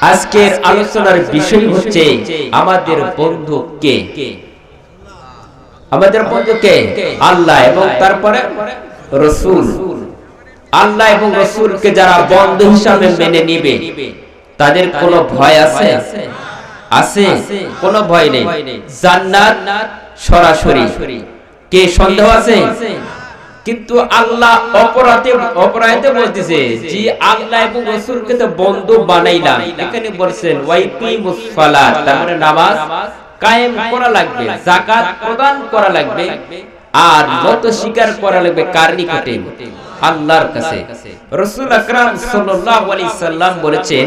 আজকের আলোচনার বিষয় হচ্ছে আমাদের বন্ধু কে? আমাদের বন্ধু কে? আল্লাহ এবং তারপরে রাসূল। আল্লাহ এবং রাসূলকে যারা বন্ধু হিসাবে মেনে নিবে তাদের কোনো ভয় আছে? আছে? কোনো ভয় নেই। জান্নাত সরাসরি। কে সন্দেহ আছে? কিন্তু আল্লাহ অপরাধে বলতেছে যে আল্লাহ এবং রাসূলকে তো বন্ধু বানাইলাম। এখানে বলছেন ওয়াইকিমুস সালাত, তার মানে নামাজ কায়েম করা লাগবে, যাকাত প্রদান করা লাগবে, আর নত স্বীকার করা লাগবে কার নিকটে? আল্লাহর কাছে। রাসূল আকরাম সাল্লাল্লাহু আলাইহি সাল্লাম বলেছেন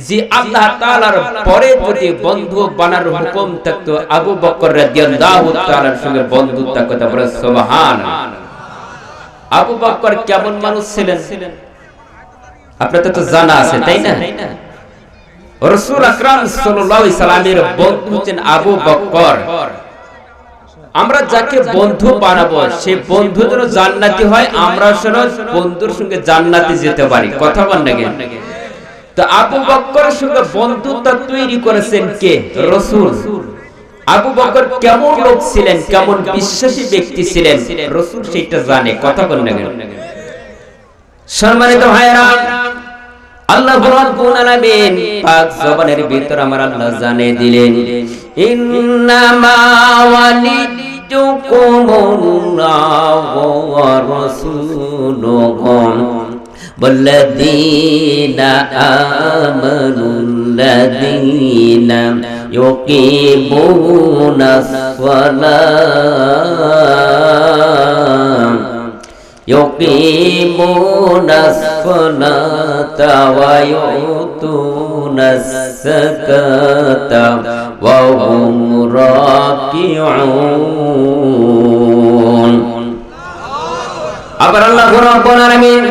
যে আল্লাহ তাআলার পরে যদি বন্ধু বানানোর হুকুম থাকতো আবু বকর রাদিয়াল্লাহু তাআলার সঙ্গে বন্ধুত্ব করতে। বলে সুবহানাল্লাহ। আবু বকর কেমন মানুষ ছিলেন আপনাদের তো জানা আছে, তাই না? রাসূল আকরাম সাল্লাল্লাহু আলাইহি সাল্লামের বন্ধু হচ্ছেন আবু বকর। আমরা যাকে বন্ধু বানাবো সে বন্ধু যেন জান্নাতি হয়, আমরা বন্ধুর সঙ্গে জান্নাতে যেতে পারি। কথা বল না কেন? তো আবু বকরের সঙ্গে বন্ধুত্ব তৈরি করেছেন কে? রাসূল। আবু বকর কেমন লোক ছিলেন, কেমন বিশ্বাসী ব্যক্তি ছিলেন, রাসূল সেটা জানে। কথা বল না কেন? সম্মানিত ভাইরা, আল্লাহ রাব্বুল আলামিন পাক জবানের ভিতর আমার আল্লাহ জানিয়ে দিলেন, ইন্নামা ওয়ালিদুকুমুল্লাহু ওয়া রাসূলুহু ওয়াল্লাযীনা আমানুল্লাযীনা ইউকিমুনাস সালাত ইউকিমুনাস সালাতা ওয়া ইউতুনাস যাকাতা ওয়া হুম রাকিউন। আবার আল্লাহ রাব্বুল আলামিন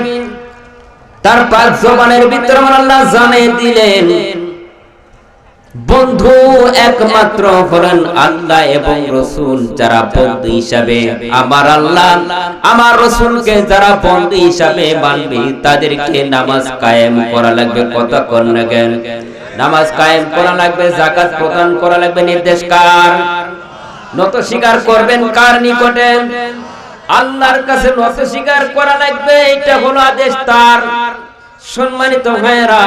তার পাক জবানের ভিতর আমার আল্লাহ জানিয়ে দিলেন বন্ধু একমাত্র হলেন আল্লাহ এবং রাসূল। যারা বন্ধু হিসাবে আমার আল্লাহ আমার রাসূলকে যারা বন্ধু হিসাবে মানবে তাদেরকে নামাজ কায়েম করা লাগবে। কথা কর না কেন? নামাজ কায়েম করা লাগবে, যাকাত প্রদান করা লাগবে। নির্দেশ কার? নত স্বীকার করবেন কার নিকটে? আল্লাহর কাছে নত স্বীকার করা লাগবে, এটা হলো আদেশ তার। সম্মানিত ভাইরা,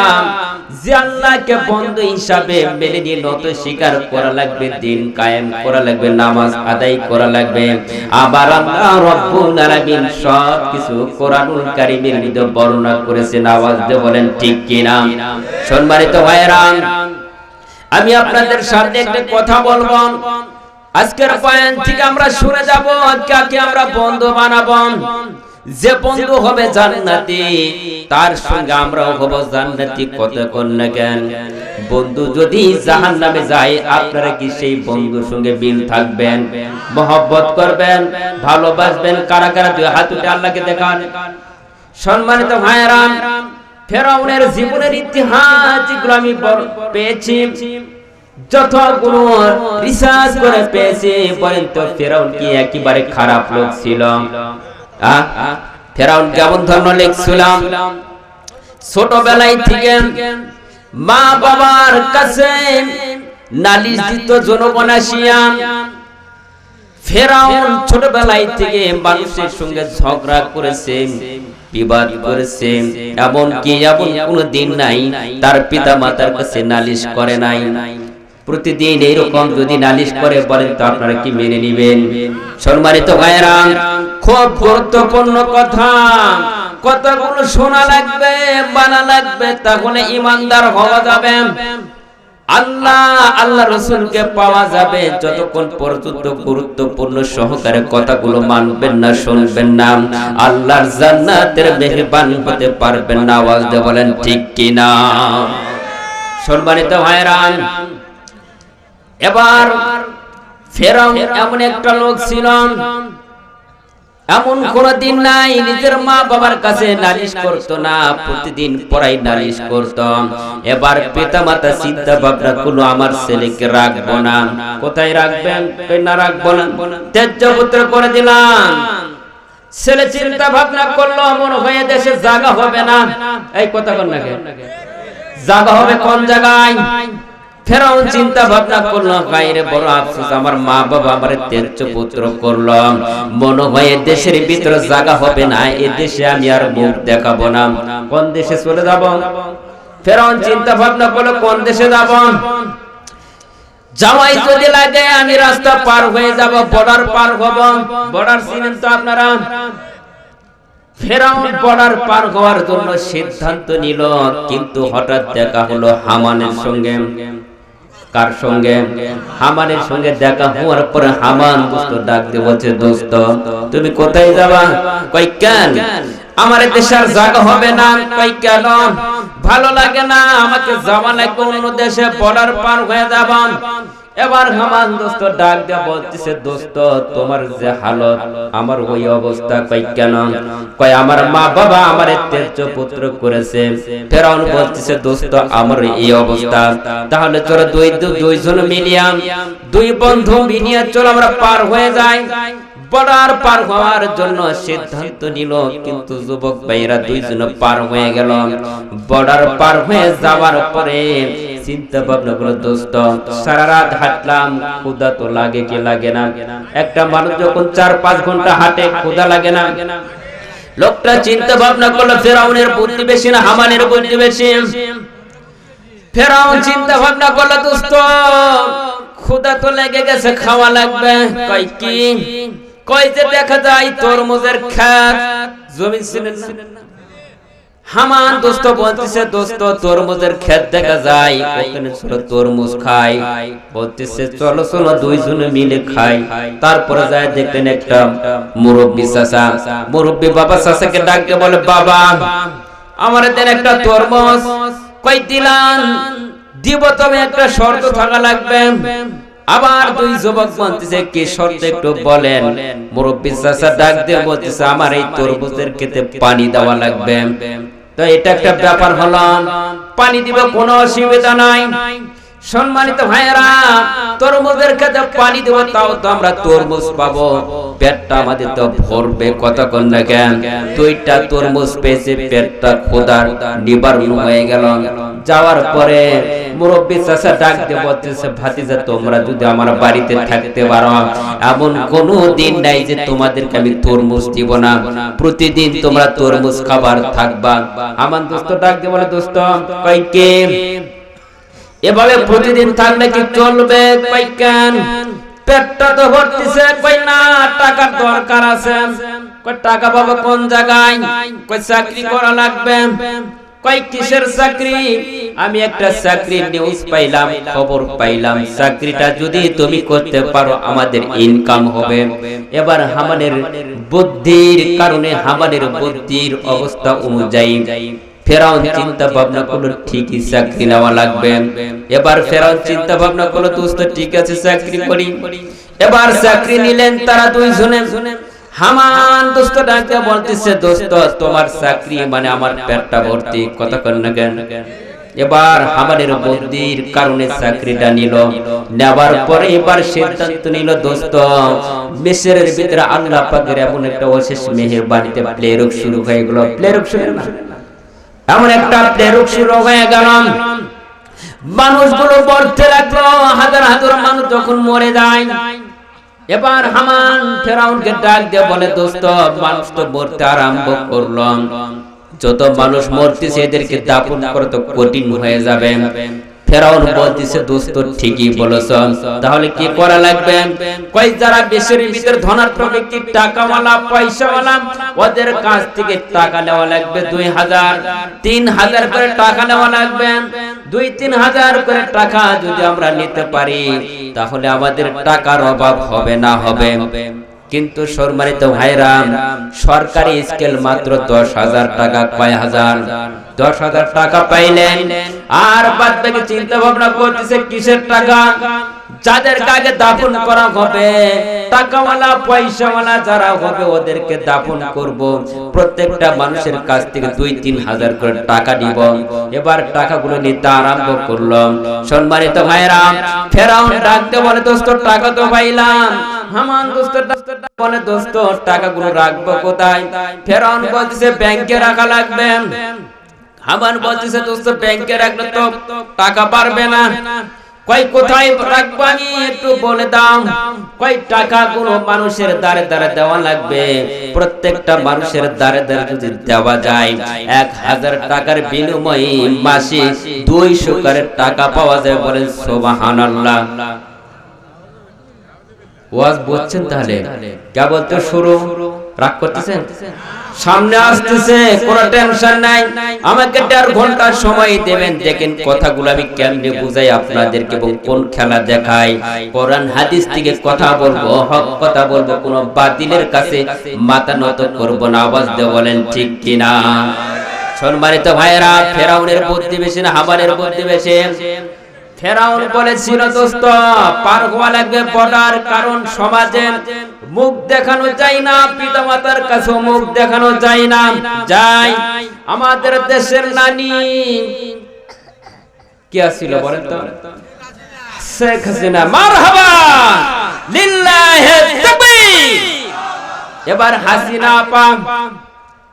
যে আল্লাহকে বন্ধু হিসাবে মেনে নিয়ে নত স্বীকার করা লাগবে, দিন কায়েম করা লাগবে, নামাজ আদায় করা লাগবে। আবার আল্লাহ রাব্বুল আলামিন সব কিছু কোরআনুল কারীমের মধ্যে বর্ণনা করেছেন। আওয়াজ দিয়ে বলেন ঠিক কি না? সম্মানিত ভাইরা, আমি আপনাদের সামনে একটা কথা বলবো। আজকের পয়েন্ট থেকে আমরা শুনে যাব কাকে আমরা বন্ধু বানাবো। যে বন্ধু হবে জান্নাতি তার সঙ্গে আমরাও হব জান্নাতি। কথা কোন না কেন? বন্ধু যদি জাহান্নামে যায় আপনারা কি সেই বন্ধুর সঙ্গে মিল থাকবেন, মহব্বত করবেন, ভালোবাসবেন? কারা কারা দুই হাত উঠে আল্লাহকে দেখান। সম্মানিত ভাইরা, ফেরাউনের জীবনের ইতিহাস যেগুলো আমি পেয়েছি, যতগুলো রিসার্চ করে পেয়েছি, বলেন তো ফেরাউন কি একেবারে খারাপ লোক ছিল? ফেরাউন কেমন ধরনের লোক ছিল? ছোটবেলায় থেকে মা বাবার কাছে নালিশ দিত জনগণ আসিয়া। ফেরাউন ছোটবেলায় থেকে মানুষের সঙ্গে ঝগড়া করেছে, বিবাদ করেছে, এমনকি এমন কোনো দিন নাই তার পিতা মাতার কাছে নালিশ করে নাই। প্রতিদিন এইরকম যদি নালিশ করে, বলেন তো আপনারা কি মেনে নিবেন? সম্মানিত ভাইরা, খুব গুরুত্বপূর্ণ কথা, কথাগুলো শোনা লাগবে, মানা লাগবে, তাহলে ইমানদার হওয়া যাবে, আল্লাহ রাসূলকে পাওয়া যাবে। যতক্ষণ পর্যন্ত গুরুত্বপূর্ণ সহকারে কথাগুলো মানবেন না, শুনবেন না, আল্লাহর জান্নাতের মেহমান হতে পারবেন না। আওয়াজ দিয়ে বলেন ঠিক কি না? সম্মানিত ভাইরা, এবার ফেরাউন এমন একটা লোক ছিল, এমন কোনদিন নাই নিজের মা বাবার কাছে নালিশ করতো না, প্রতিদিন পড়াই নালিশ করতো। এবার পিতা মাতা চিন্তা ভাবনা করলো আমার ছেলেকে রাখবো না। কোথায় রাখবেন? না রাখবো না, ত্যায্য পুত্র করে দিলাম। ছেলে চিন্তা ভাবনা করলো মনে হয় দেশে জায়গা হবে না। এই কথা কোন নাকি জায়গা হবে কোন জায়গায়? ফেরাউন চিন্তা ভাবনা করলো, গায়রে বড় আফসোস, আমার মা বাবা আমার তেজ পুত্র করলো, মনে হয় দেশের ভিতরে জায়গা হবে না, এই দেশে আমি আর মুখ দেখাবো না, কোন দেশে চলে যাব? ফেরাউন চিন্তা ভাবনা করলো কোন দেশে যাব? যাওয়াই যদি লাগে আমি রাস্তা পার হয়ে যাব, বর্ডার পার হব। বর্ডার চিনেন তো আপনারা? ফেরাউন বর্ডার পার হওয়ার জন্য সিদ্ধান্ত নিল, কিন্তু হঠাৎ দেখা হলো হামানের সঙ্গে। কার সঙ্গে? হামানের সঙ্গে দেখা হওয়ার পরে হামান দোস্ত ডাক দিয়ে বলছে, দোস্ত তুমি কোথায় যাবা? কই কেন? আমার দেশের জায়গা হবে না। কই কেন? ভালো লাগে না, আমাকে যাওয়া লাগবে অন্য দেশে, বর্ডার পার হয়ে যাব। এবার হামান দোস্ত ডাক দিয়ে বলতেছে, দোস্ত তোমার যে হালত, আমার ওই অবস্থা। কই কেন? কই আমার মা বাবা আমার তেজ পুত্র করেছে। ফেরাউন বলতেছে, দোস্ত আমার এই অবস্থা, তাহলে তোরা দুইজন মিলিয়া, দুই বন্ধু মিলিয়া চল আমরা পার হয়ে যাই। বর্ডার পার হওয়ার জন্য সিদ্ধান্ত নিল, কিন্তু যুবক ভাইরা দুইজন পার হয়ে গেল। বর্ডার পার হয়ে যাওয়ার পরে চিন্তা ভাবনা করলো, দোস্ত সারা রাত হাঁটলাম, ক্ষুধা তো লাগে কি লাগে না? একটা মানুষ যখন 4-5 ঘন্টা হাঁটে ক্ষুধা লাগে না? লোকটা চিন্তা ভাবনা করলো, ফেরাউনের বুদ্ধি বেশি না হামানের বুদ্ধি বেশি? ফেরাউন চিন্তা ভাবনা করলো, দোস্ত ক্ষুধা তো লেগে গেছে, খাওয়া লাগবে। কই কি? কই যে দেখা যায় তরমুজের ক্ষেত, জমি ছিলেন না? হামান দোস্ত বলতেছে, দোস্ত তরমুজের ক্ষেত দেখা যায়, ওখানে ছোট তরমুজ খাই। বলতেছে চলো চলো দুইজনে মিলে খাই। তারপরে যায় দেখলেন একটা মুরব্বি চাচা, মুরব্বি বাবা চাচাকে ডাকতে বলে, বাবা আমার দেন একটা তরমুজ। কই দিলাম? দিব, তবে একটা শর্ত থাকা লাগবে। আবার দুই যুবক বলতেছে, কি শর্ত একটু বলেন? মুরব্বি চাচা ডাক দিয়ে বলতেছে, আমার এই তরমুজের খেতে পানি দেওয়া লাগবে। তো এটা একটা ব্যাপার হলো, পানি দিব, কোনো অসুবিধা নাই। সম্মানিত ভাইয়েরা, তরমুজের খেতে পানি দেব, তাও তো আমরা তরমুজ পাবো, পেটটা আমাদের তো ভরবে, কতক্ষণ না কেন? দুইটা তরমুজ পেয়েছে, পেটটা ক্ষুধার নিবারণ হয়ে গেল। যাওয়ার পরে মুরব্বি চাচা ডাক দিয়ে বলতেছে, ভাতিজা তোমরা যদি আমার বাড়িতে থাকতে পারো, এমন কোনো দিন নাই যে তোমাদেরকে আমি তরমুজ দিব না, প্রতিদিন তোমরা তরমুজ খাবার থাকবা। আমার দোস্ত ডাক দিয়ে বলে, দোস্ত কই কে এভাবে প্রতিদিন থাকলে কি চলবে? কই কেন? পেটটা তো ভরতিছে। কই না, টাকার দরকার আছে। কই টাকা পাবো কোন জায়গায়? কই চাকরি করা লাগবে। কই কিসের চাকরি? আমি একটা চাকরির নিউজ পাইলাম, খবর পাইলাম, চাকরিটা যদি তুমি করতে পারো আমাদের ইনকাম হবে। এবার হামানের বুদ্ধির কারণে, হামানের বুদ্ধির অবস্থা অনুযায়ী ফেরাউন চিন্তা ভাবনা করলো, ঠিকই চাকরি নেওয়া লাগবে। এবার ফেরাউন চিন্তা ভাবনা করলো, দোস্ত ঠিক আছে চাকরি করি। এবার চাকরি নিলেন তারা দুইজনে। হামান দোস্ত ডাকতে বলতেছে, দোস্ত তোমার চাকরি মানে আমার পেটটা ভর্তি, কথা কন না কেন? এবার হামানের বুদ্ধির কারণে চাকরিটা নিল। নেওয়ার পরে এবার সিদ্ধান্ত নিল, দোস্ত মিশরের ভিতরে আল্লাহ পাকের এমন একটা অশেষ মেহেরবানিতে প্লেরোগ শুরু হয়ে গেল। প্লেরোগ শুরু না, এমন একটা প্লেরোগ শুরু হয়ে গেল, মানুষগুলো মরতে লাগলো, হাজার হাজার মানুষ যখন মরে যায়। এবার হামান ফেরাউনকে ডাক দিয়ে বলে, দোস্ত মানুষ তো মরতে আরম্ভ করলো, যত মানুষ মরতেছে এদেরকে দাফন করা তো কঠিন হয়ে যাবে। ফেরাউন বলতেছে, দোস্ত ঠিকই বলেছ, তাহলে কি করা লাগবে? কই যারা দেশের ভিতর ধনাঢ্য ব্যক্তি, টাকাওয়ালা পয়সাওয়ালা, ওদের কাছ থেকে টাকা নেওয়া লাগবে 2000-3000 করে টাকা নেওয়া লাগবে। 2-3000 করে টাকা যদি আমরা নিতে পারি তাহলে আমাদের টাকার অভাব হবে না হবে। কিন্তু সম্মানিত ভাইরা, সরকারি স্কেল মাত্র 10,000 টাকা, কয় হাজার? 10,000 টাকা পাইলেন, আর বাদ বাকি চিন্তা ভাবনা করতেছে কিসের টাকা, যাদের কাছে দাফন করা হবে, টাকাওয়ালা পয়সাওয়ালা যারা হবে ওদেরকে দাফন করব, প্রত্যেকটা মানুষের কাছ থেকে 2-3 হাজার করে টাকা নিব। এবার টাকাগুলো নিতে আরম্ভ করলো। সম্মানিত ভাইরা, ফেরাউন ডাকতে বলে, দোস্ত টাকা তো পাইলাম। হামান দোস্ত বলে, দোস্ত টাকাগুলো রাখবো কোথায়? ফেরাউন বলতেছে ব্যাংকে রাখা লাগবে। হামান বলতেছে দোস্ত ব্যাংকে রাখলে তো টাকা পারবে না। কয় কোথায় রাখবো আমি একটু বলে দাও। কয় টাকাগুলো মানুষের দ্বারে দ্বারে দেওয়া লাগবে, প্রত্যেকটা মানুষের দ্বারে দ্বারে যদি দেওয়া যায় 1000 টাকার বিনিময়ে মাসে 200 করে টাকা পাওয়া যায়। বলেন সুবহানাল্লাহ। ওয়াজ বুঝছেন? তাহলে কেবল তো শুরু, রাগ করতেছেন? সামনে আসতেছে, কোনো টেনশন নাই। আমাকে 1.5 ঘন্টা সময় দেবেন, দেখেন কথাগুলো আমি কেমনে বুঝাই আপনাদেরকে এবং কোন খেলা দেখাই। কোরআন হাদিস থেকে কথা বলবো, হক কথা বলবো, কোনো বাতিলের কাছে মাথা নত করব না। আওয়াজ দিয়ে বলেন ঠিক কিনা? সম্মানিত ভাইরা, ফেরাউনের বুদ্ধি বেশি না হামানের বুদ্ধি বেশি? ফেরাউন বলেছিল দোস্ত পার হওয়া লাগবে বর্ডার, কারণ সমাজে মুখ দেখানো যায় না, পিতামাতার কাছে মুখ দেখানো যায় না। যাই আমাদের দেশের নানি কি আছিল বলেন তো? শেখ হাসিনা। মারহাবা লিল্লাহি তাকবীর। এবার হাসিনা আপা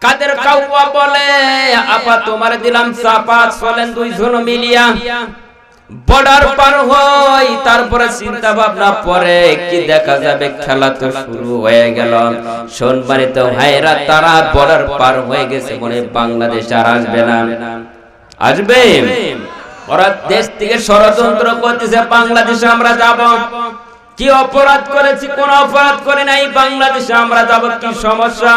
কাদের কাউয়া বলে, আপা তোমার দিলাম চাপা, চলেন 2 জন মিলিয়া বর্ডার পার হই। তারপরে চিন্তা ভাবনা পরে কি দেখা যাবে, খেলা তো শুরু হয়ে গেল। সম্মানিত ভাইরা, তারা বর্ডার পার হয়ে গেছে, মনে বাংলাদেশ আর আসবে না। আসবে? ওরা দেশ থেকে ষড়যন্ত্র করতেছে বাংলাদেশে আমরা যাব। কি অপরাধ করেছি? কোন অপরাধ করে নাই, বাংলাদেশে আমরা যাব। কি সমস্যা?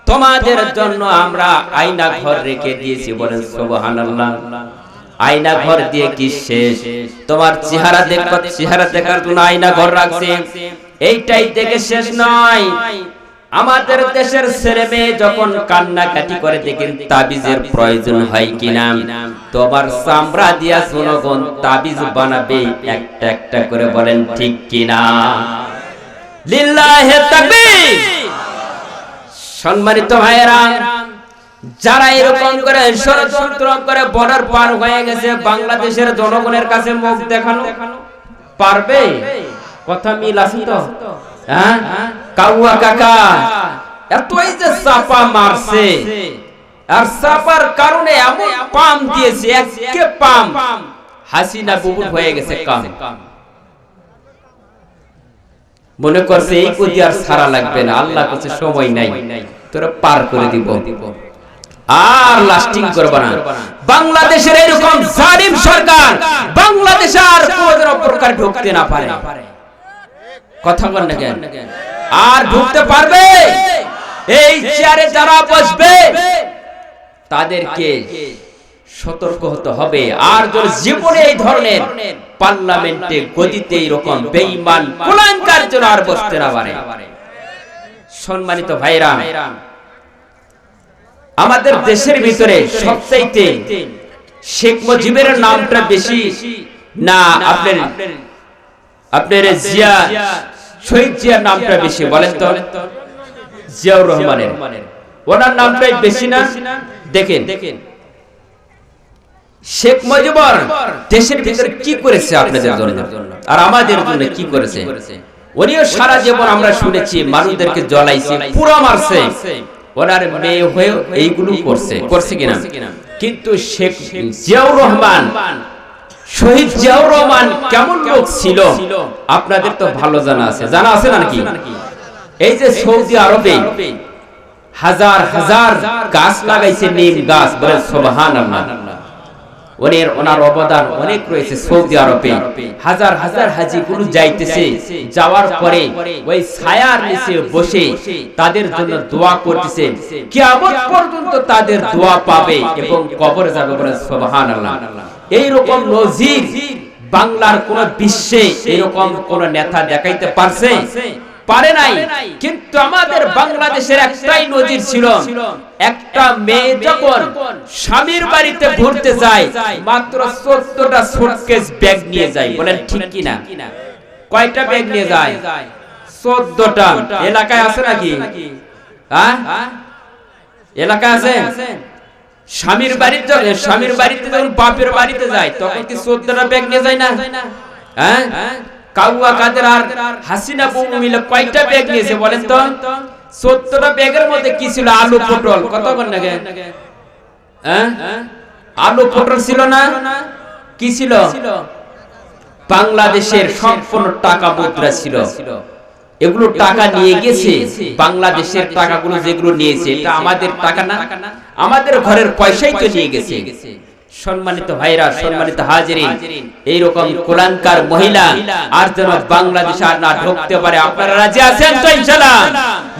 তোমাদের জন্য আমরা আয়না ঘর রেখে দিয়েছি। বলেন সুবহানাল্লাহ। আয়না ঘর দিয়ে কি শেষ? তোমার চেহারা দেখো, চেহারা দেখার জন্য আয়না ঘর রাখছে, এইটাই দেখে শেষ নয়। আমাদের দেশের ছেলে মেয়ে যখন কান্নাকাটি করে, দেখেন তাবিজের প্রয়োজন হয় কিনা। তোমার চামড়া দিয়া জনগণ তাবিজ বানাবে একটা একটা করে। বলেন ঠিক কিনা? লিল্লাহি তাকবীর। সম্মানিত ভাইয়েরা, যারা এরকম করে ষড়যন্ত্র করে বর্ডার পার হয়ে গেছে, বাংলাদেশের জনগণের কাছে মুখ দেখানো পারবে? কথা মিল আছে তো? হ্যাঁ কাউয়া কাকা এতই যে চাপা মারছে, আর চাপার কারণে এমন পাম দিয়েছে, একে পাম হাসিনা বুবুল হয়ে গেছে কাম। মনে করছে এই কোদি আর ছাড়া লাগবে না, আল্লাহ কাছে সময় নাই, তোরা পার করে দিব, আর লাস্টিং করবে না। বাংলাদেশের এরকম জালিম সরকার বাংলাদেশে আর কোনো প্রকার ঢুকতে না পারে। কথা বল না কেন? আর ঢুকতে পারবে? এই চেয়ারে যারা বসবে তাদেরকে সতর্ক হতে হবে। আর যদি জীবনে এই ধরনের পার্লামেন্টে গদিতে এরকম বেঈমান কুলাঙ্গার জন্য আর বসতে না পারে। সম্মানিত ভাইরা, আমাদের দেশের ভিতরে সবচাইতে শেখ মুজিবের নামটা বেশি না আপনার জিয়া, শহীদ জিয়ার নামটা বেশি? বলেন তো। জিয়াউর রহমানের, ওনার নামটাই বেশি না? দেখেন শেখ মুজিবর দেশের ভিতরে কি করেছে আপনাদের জন্য আর আমাদের জন্য কি করেছে। উনিও সারা জীবন আমরা শুনেছি মানুষদেরকে জ্বলাইছে, পুরো মারছে, ওনার মেয়ে হয়ে এইগুলো করছে কিনা। কিন্তু শেখ জিয়াউর রহমান, শহীদ জিয়াউর রহমান কেমন লোক ছিল আপনাদের তো ভালো জানা আছে নাকি? এই যে সৌদি আরবে হাজার হাজার গাছ লাগাইছে, নিম গাছ। বলে সুবহানাল্লাহ। ওনার অবদান অনেক রয়েছে। সৌদি আরবে হাজার হাজার হাজিগুলো যাইতেছে, যাওয়ার পরে ওই ছায়ার নিচে বসে তাদের জন্য দোয়া করতেছে, কিয়ামত পর্যন্ত তাদের দোয়া পাবে এবং কবরে যাবে। বলে সুবহানাল্লাহ। এইরকম নজির বাংলার কোন বিশ্বে এরকম কোন নেতা দেখাইতে পারে নাই। কিন্তু আমাদের বাংলাদেশের একটাই নজির ছিল, একটা মেয়ে যখন স্বামীর বাড়িতে ঘুরতে যায় মাত্র 14টা সুটকেস ব্যাগ নিয়ে যায়। বলেন ঠিক কিনা? কয়টা ব্যাগ নিয়ে যায়? 14টা। এলাকায় আছে নাকি? হ্যাঁ, এলাকায় আছে। স্বামীর বাড়িতে যখন বাপের বাড়িতে যায় তখন কি 14টা ব্যাগ নিয়ে যায় না? হ্যাঁ, কাউয়া কাদের আর হাসিনা বউ মিলে কয়টা ব্যাগ নিয়েছে বলেন তো? 14টা ব্যাগের মধ্যে কি ছিল? আলু পটল। কত কোন নাকি? হ্যাঁ, আলু পটল ছিল না? কি ছিল? বাংলাদেশের সম্পূর্ণ টাকা মুদ্রা ছিল। এগুলো টাকা নিয়ে গেছে, বাংলাদেশের টাকাগুলো যেগুলো নিয়েছে এটা আমাদের টাকা না, আমাদের ঘরের পয়সাই তো নিয়ে গেছে। সম্মানিত ভাইরা, সম্মানিত হাজিরিন, এইরকম কুলাঙ্কার মহিলা আর যেন বাংলাদেশে আর না ঢুকতে পারে। আপনারা রাজি আছেন তো ইনশাআল্লাহ?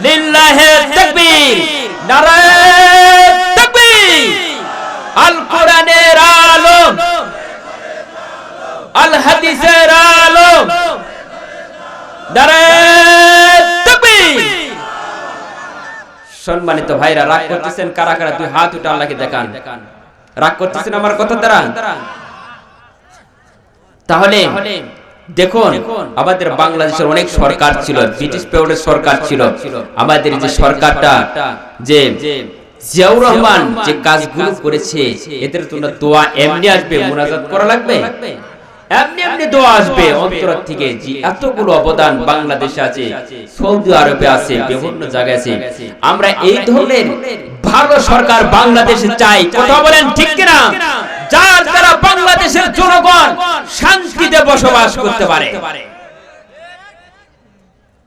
লিল্লাহি তাকবীর, নারায়ে তাকবীর। আল কোরআনের আলো, আল হাদিসের আলো, নারায়ে তাকবীর। সম্মানিত ভাইরা, রাগ করতেছেন কারা কারা? দুই হাত উঠে আল্লাহকে দেখান। রাগ করতেছেন আমার কথা দ্বারা? তাহলে দেখুন, আমাদের বাংলাদেশের অনেক সরকার ছিল, ব্রিটিশ পিরিয়ডের সরকার ছিল। আমাদের যে সরকারটা, যে জিয়াউর রহমান যে কাজগুলো করেছে, এদের জন্য দোয়া এমনি আসবে, মুনাজাত করা লাগবে, এমনি এমনি দোয়া আসবে অন্তর থেকে। জি, এতগুলো অবদান বাংলাদেশে আছে, সৌদি আরবে আছে, বিভিন্ন জায়গায় আছে। আমরা এই ধরনের ভালো সরকার বাংলাদেশে চাই। কথা বলেন ঠিক কিনা? যার দ্বারা বাংলাদেশের জনগণ শান্তিতে বসবাস করতে পারে।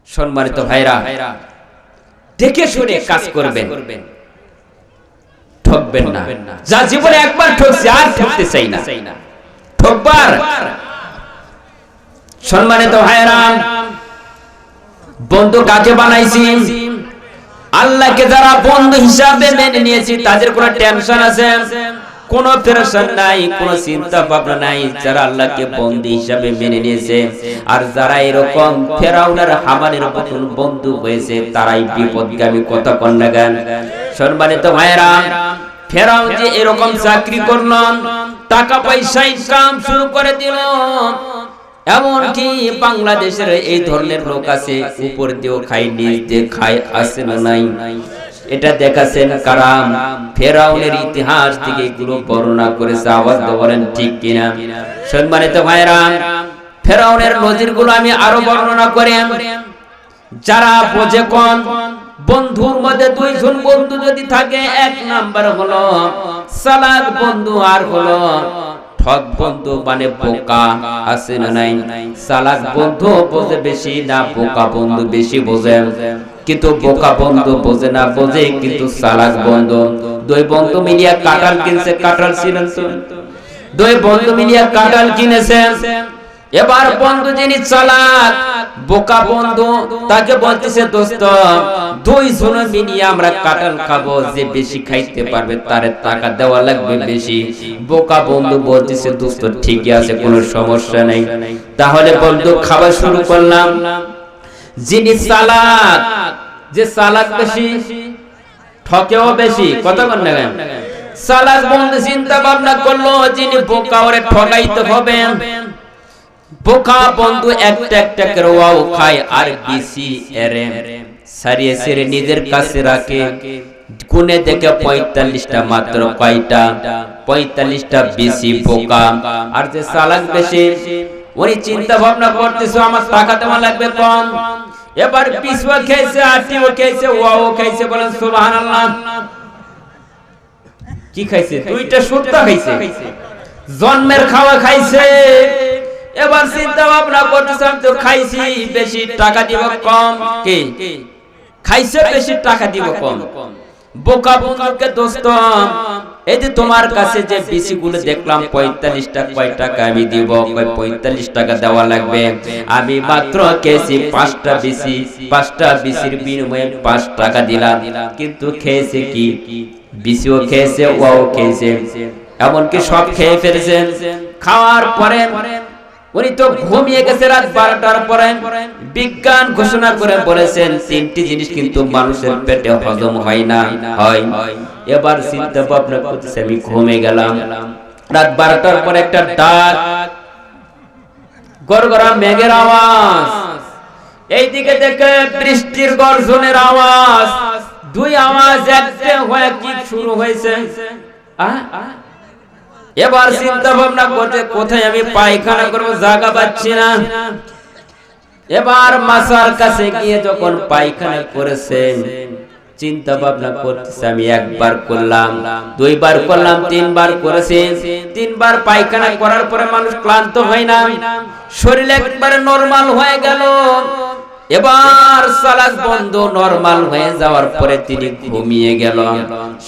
সম্মানিত ভাইরা, দেখে শুনে কাজ করবেন, ঠকবেন না। যা জীবনে একবার ঠকছে আর ঠকতে চাই না, ঠকবার। সম্মানিত ভাইরা, বন্ধু কাকে বানাইছি? আল্লাহকে যারা বন্ধু হিসাবে মেনে নিয়েছি তাদের কোনো টেনশন আছে? কোনো পেরেশান নাই, কোনো চিন্তা ভাবনা নাই, যারা আল্লাহকে বন্ধু হিসাবে মেনে নিয়েছে। আর যারা এরকম ফেরাউনের হামানের মতন বন্ধু হয়েছে তারাই বিপদগামী। কথা কন্যা গান। সম্মানিত ভাইরা, ফেরাউন যে এরকম চাকরি করলো, টাকা পয়সা ইনকাম শুরু করে দিল, এমনকি বাংলাদেশের এই ধরনের লোক আছে, উপর দিয়েও খায়, নিচ দিয়ে খায়, আছে না নাই? এটা দেখাছেন কারা? ফেরাউনের ইতিহাস থেকে এগুলো বর্ণনা করেছে। আওয়াজ বলেন ঠিক কিনা? সম্মানিত ভাইরা, ফেরাউনের নজিরগুলো আমি আরো বর্ণনা করি। যারা বোঝে কোন বন্ধুর মধ্যে দুইজন বন্ধু যদি থাকে, এক নাম্বার হলো চালাক বন্ধু, আর হলো ঠক বন্ধু, মানে বোকা। আছে না নাই? চালাক বন্ধু বোঝে বেশি না, বোকা বন্ধু বেশি বোঝে। কিন্তু বোকা বন্ধু বোঝে না, বোঝে কিন্তু চালাক বন্ধু। দুই বন্ধু মিলিয়া কাঁঠাল কিনছে, কাঁঠাল ছিলেন তো, দুই বন্ধু মিলিয়া কাঁঠাল কিনেছে। এবার বন্ধু যিনি চালাক, বোকা বন্ধু, তাকে বলতেছে দোস্ত, দুইজন মিলিয়ে আমরা কাঁঠাল খাবো, যে বেশি খাইতে পারবে তার টাকা দেওয়া লাগবে বেশি। বোকা বন্ধু বলতেছে দোস্ত ঠিকই আছে, কোনো সমস্যা নেই। তাহলে বন্ধু খাওয়া শুরু করলাম। যিনি চালাক, যে চালাক বেশি, ঠকেও বেশি। কথা বল না? চালাক বন্ধু চিন্তা ভাবনা করলো যিনি বোকা, ওরে ঠকাইতে হবে। বোকা বন্ধু একটা একটা করে ওয়াও খায় আর বেশি এরে সারিয়ে সেরে নিজের কাছে রাখে। গুনে দেখে 45টা, মাত্র কয়টা? 45টা বেশি বোকা। আর যে চালাক বেশি, ওই চিন্তা ভাবনা করতেছে আমার টাকা দেওয়া লাগবে কম। এবার পিছুয়া খেয়েছে, আটিও খেয়েছে, ওয়াও খাইছে। বলেন সুবহানাল্লাহ। কি খাইছে? দুইটা সুট্টা খাইছে, জন্মের খাওয়া খাইছে। এবার চিন্তা ভাবনা করতেছে আমি তো খাইছি বেশি, টাকা দিব কম। কে খাইছে বেশি, টাকা দিব কম। বোকা বন্ধুকে দোস্ত, এই যে তোমার কাছে যে বিসিগুলো দেখলাম 45টা, কয় টাকা আমি দিব? 45 টাকা দেওয়া লাগবে। আমি মাত্র খেয়েছি 5টা বিসি, 5টা বিসির বিনিময়ে 5 টাকা দিলাম। কিন্তু খেয়েছে কি? বিসিও খেয়েছে, ওয়াও খেয়েছে, এমনকি সব খেয়ে ফেলেছেন। খাওয়ার পরে উনি তো ঘুমিয়ে গেছে রাত 12টার পরে। বিজ্ঞান ঘোষণা করে বলেছেন তিনটি জিনিস কিন্তু মানুষের পেটে হজম হয় না, হয়। এবার চিন্তা ভাবনা করতেছে আমি ঘুমিয়ে গেলাম, রাত 12টার পরে একটা ডাক, গড়গড়া মেঘের আওয়াজ, এইদিকে দেখে বৃষ্টির গর্জনের আওয়াজ, দুই আওয়াজ একসাথে হয়ে কি শুরু হয়েছে। এবার চিন্তা ভাবনা করতে কোথায় আমি পায়খানা করবো, জায়গা পাচ্ছি না। এবার মাসার কাছে গিয়ে যখন পায়খানা করেছে, চিন্তা ভাবনা করতেছে আমি একবার করলাম, দুইবার করলাম, তিনবার করেছি। তিনবার পায়খানা করার পরে মানুষ ক্লান্ত হয় না, শরীর একবারে নরমাল হয়ে গেল। এবার সালাত বন্ধ, নরমাল হয়ে যাওয়ার পরে তিনি ঘুমিয়ে গেল।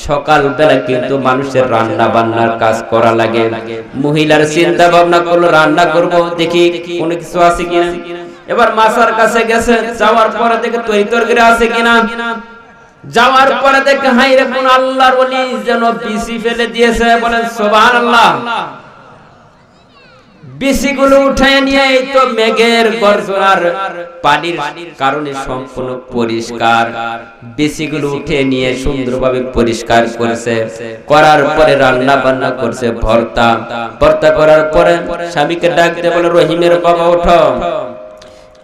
সকাল বেলা কিন্তু মানুষের রান্না বান্নার কাজ করা লাগে। মহিলার চিন্তা ভাবনা করলো রান্না করব, দেখি কোনো কিছু আছে কিনা। এবার মাসার কাছে গেছে, যাওয়ার পরে দেখে তরি তরকারি আছে কিনা। যাওয়ার পরে দেখে হাই রে কোন আল্লাহর ওলি যেন বিসি ফেলে দিয়েছে, বলেন সুবহানাল্লাহ। বিসিগুলো উঠায় নিয়ে এই তো মেঘের গর্জনার পানির কারণে সম্পূর্ণ পরিষ্কার, বিসিগুলো উঠে নিয়ে সুন্দরভাবে পরিষ্কার করেছে। করার পরে রান্না বান্না করছে, ভর্তা করার পরে স্বামীকে ডাকতে বলে রহিমের বাবা ওঠো,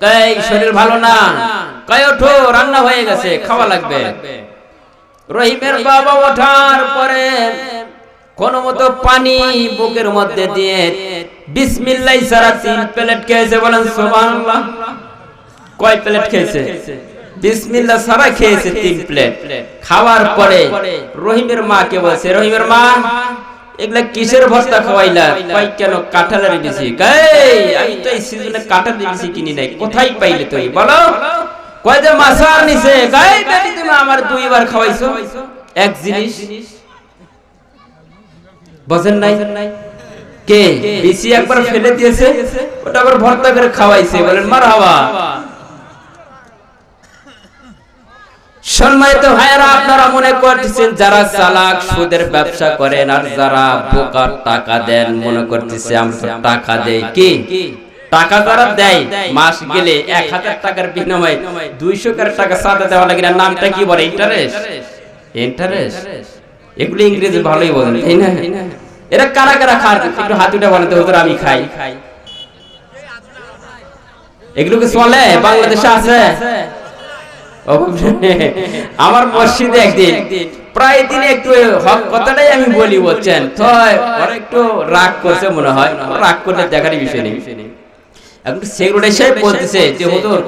কই শরীর ভালো না, কই ওঠো রান্না হয়ে গেছে খাওয়া লাগবে। রহিমের বাবা ওঠার পরে কোন মতো পানি বুকের মধ্যে দিয়ে বিসমিল্লাহ সারা 3 প্লেট খেয়েছে, বলেন সুবহানাল্লাহ। কয় প্লেট খেয়েছে? বিসমিল্লাহ সারা খেয়েছে 3 প্লেট। খাওয়ার পরে রহিমের মাকে বলছে, রহিমের মা এগুলা কিসের ভর্তা খাওয়াইলা? কই কেন কাঁঠালের বিচি। কই আমি তো এই সিজনে কাঁঠালের বিচি কিনি নাই, কোথায় পাইলে তুই বলো? কই যে মাছার নিচে। কই বেটি তুমি আমার 2 বার খাওয়াইছো এক জিনিস, বুঝেন নাই? কে বিচি একবার ফেলে দিয়েছে, ওটা আবার ভর্তা করে খাওয়াইছে, বলেন মারহাবা। সম্মানিত ভাইরা, আপনারা মনে করতেছেন যারা চালাক সুদের ব্যবসা করেন আর যারা বোকার টাকা দেন, মনে করতেছে আমরা টাকা দেই। কি টাকা যারা দেয় মাস গেলে 1000 টাকার বিনিময়ে 200 টাকা সাদা দেওয়া লাগে, নামটা কি বলে? ইন্টারেস্ট। ইন্টারেস্ট এগুলো ইংরেজি ভালোই বলেন, তাই না? এরা কারা কারা খায় একটু হাত উঠে বলেন তো, হুজুর আমি খাই। এগুলো কি চলে বাংলাদেশে? আছে? আমার মসজিদে একদিন প্রায় দিন একটু হক কথাটাই আমি বলি, বলছেন তো ওরা একটু রাগ করছে মনে হয়, রাগ করলে দেখার বিষয় নেই। এখন সেক্রেটারি সাহেব বলতেছে যে হুজুর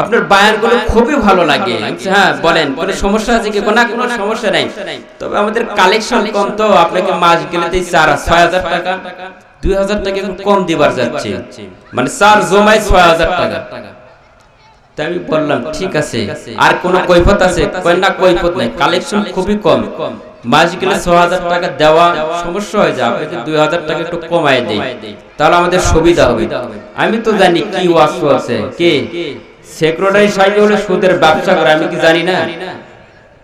আপনার বায়ানগুলো খুবই ভালো লাগে। হ্যাঁ বলেন, কোনো সমস্যা আছে কি? না কোনো সমস্যা নাই, তবে আমাদের কালেকশন কম, তো আপনাকে মাস গেলে 6,000 টাকা 2,000 টাকা কম দিবার যাচ্ছে, মানে 4 জমায় 6,000 টাকা। তাই আমি বললাম ঠিক আছে, আর কোন কৈফত আছে? কই না কৈফত নাই, কালেকশন খুবই কম, মাস গেলে 6,000 টাকা দেওয়া সমস্যা হয়ে যায়, আপনাকে 2,000 টাকা একটু কমায় দেই, তাহলে আমাদের সুবিধা হবে। আমি তো জানি কি ওয়াজ আছে। কে সেক্রেটারি সাহেব হলো সুদের ব্যবসা করে, আমি কি জানি না?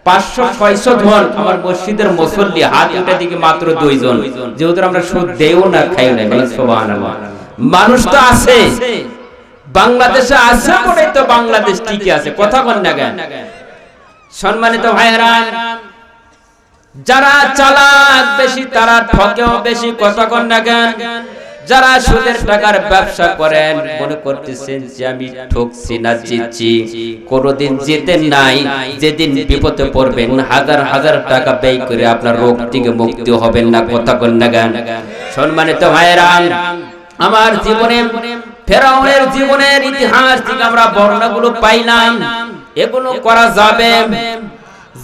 500-600 জন আমার মসজিদের মুসল্লি, হাত উঠে দিকে মাত্র 2 জন, যেহেতু আমরা সুদ দেও না খাইও না, বলেন সুবহানাল্লাহ। মানুষ তো আছে বাংলাদেশে, আছে বলেই তো বাংলাদেশ টিকে আছে, কথা বল না কেন? সম্মানিত ভাইরা, যারা চালাক বেশি তারা ঠকেও বেশি, কথা বল না কেন? যারা সুদের টাকার ব্যবসা করেন মনে করতেছেন যে আমি ঠকছি না জিতছি, কোনদিন জেতেন নাই। যেদিন বিপদে পড়বেন হাজার হাজার টাকা ব্যয় করে আপনার রোগ থেকে মুক্তি হবেন না, কথা বল না কেন? সম্মানিত ভাইরা, আমার জীবনে ফেরাউনের জীবনের ইতিহাস থেকে আমরা বর্ণনাগুলো পাইলাম, এগুলো করা যাবে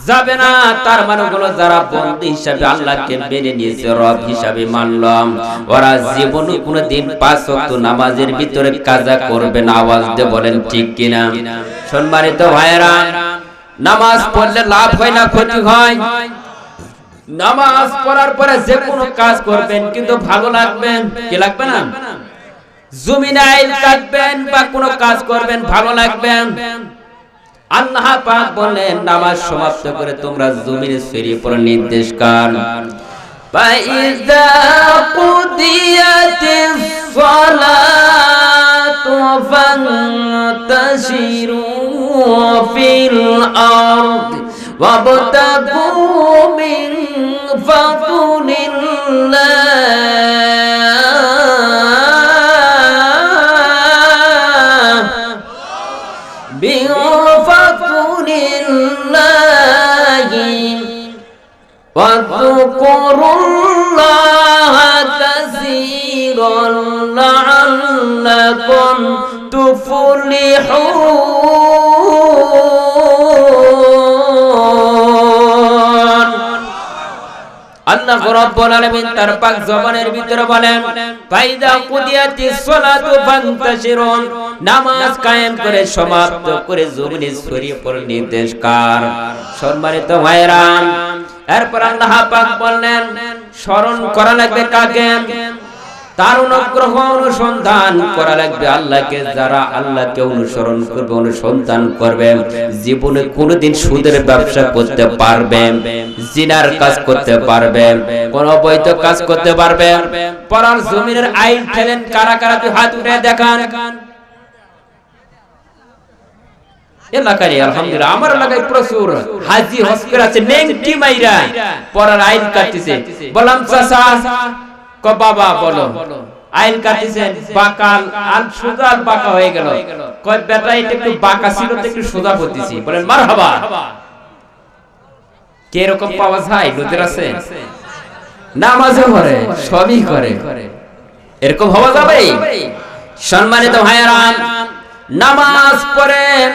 যাবে না, তার মানে হলো যারা বন্দী হিসাবে আল্লাহকে মেনে নিয়েছে, রব হিসাবে মানলাম, ওরা জীবনে কোনোদিন 5 ওয়াক্ত নামাজের ভিতরে কাজা করবে না। আওয়াজ দিয়ে বলেন ঠিক কিনা? সম্মানিত ভাইরা, নামাজ পড়লে লাভ হয় না ক্ষতি হয়? নামাজ পড়ার পরে যে কোনো কাজ করবেন কিন্তু ভালো লাগবে, কি লাগবে না? জমিনে আইল কাটবেন বা কোনো কাজ করবেন ভালো লাগবে। আল্লাহ পাক বলেন নামাজ সমাপ্ত করে তোমরা জমিনে ছড়িয়ে পড়ার নির্দেশ কার? ফাইযা কুদিয়াতিস সালাত فانتشروا في الأرض وابتغوا من فضل الله بفضل الله واذكروا الله كثيرا لعلكم تفلحون আল্লাহ রাব্বুল আলামিন তার পাক জবানের ভিতরে বলেন ফাইদা কুদিয়াতিস সালাতু ফান্তাশিরুন নামাজ কায়েম করে সমাপ্ত করে জমিনে ছড়িয়ে পড়ার নির্দেশ কার সম্মানিত ভাইরা এরপর আল্লাহ পাক বললেন স্মরণ করা লাগবে কাকে তার অনুগ্রহ অনুসন্ধান করা লাগবে আল্লাহকে যারা আল্লাহকে অনুসরণ করবে অনুসন্ধান করবে জীবনে কোনোদিন সুদের ব্যবসা করতে পারবে জিনার কাজ করতে পারবে কোন অবৈধ কাজ করতে পারবে পরার জমিনের আইন ফেলেন কারা কারা তুই হাত উঠে দেখান এলাকায় আলহামদুলিল্লাহ আমার এলাকায় প্রচুর হাজি হজ করে আছে নেংটি মাইরা পরার আইন কাটতেছে বললাম চাচা ক বাবা বলো আইন কাটতেছেন বাকাল আল সোজা বাঁকা হয়ে গেল কয় বেটা এটা একটু বাঁকা ছিল তো একটু সোজা করতেছি বলেন মারহাবা কে এরকম পাওয়া যায় নজর আছে নামাজে পড়ে সবই করে এরকম হওয়া যাবে সম্মানিত ভাইরা নামাজ পড়েন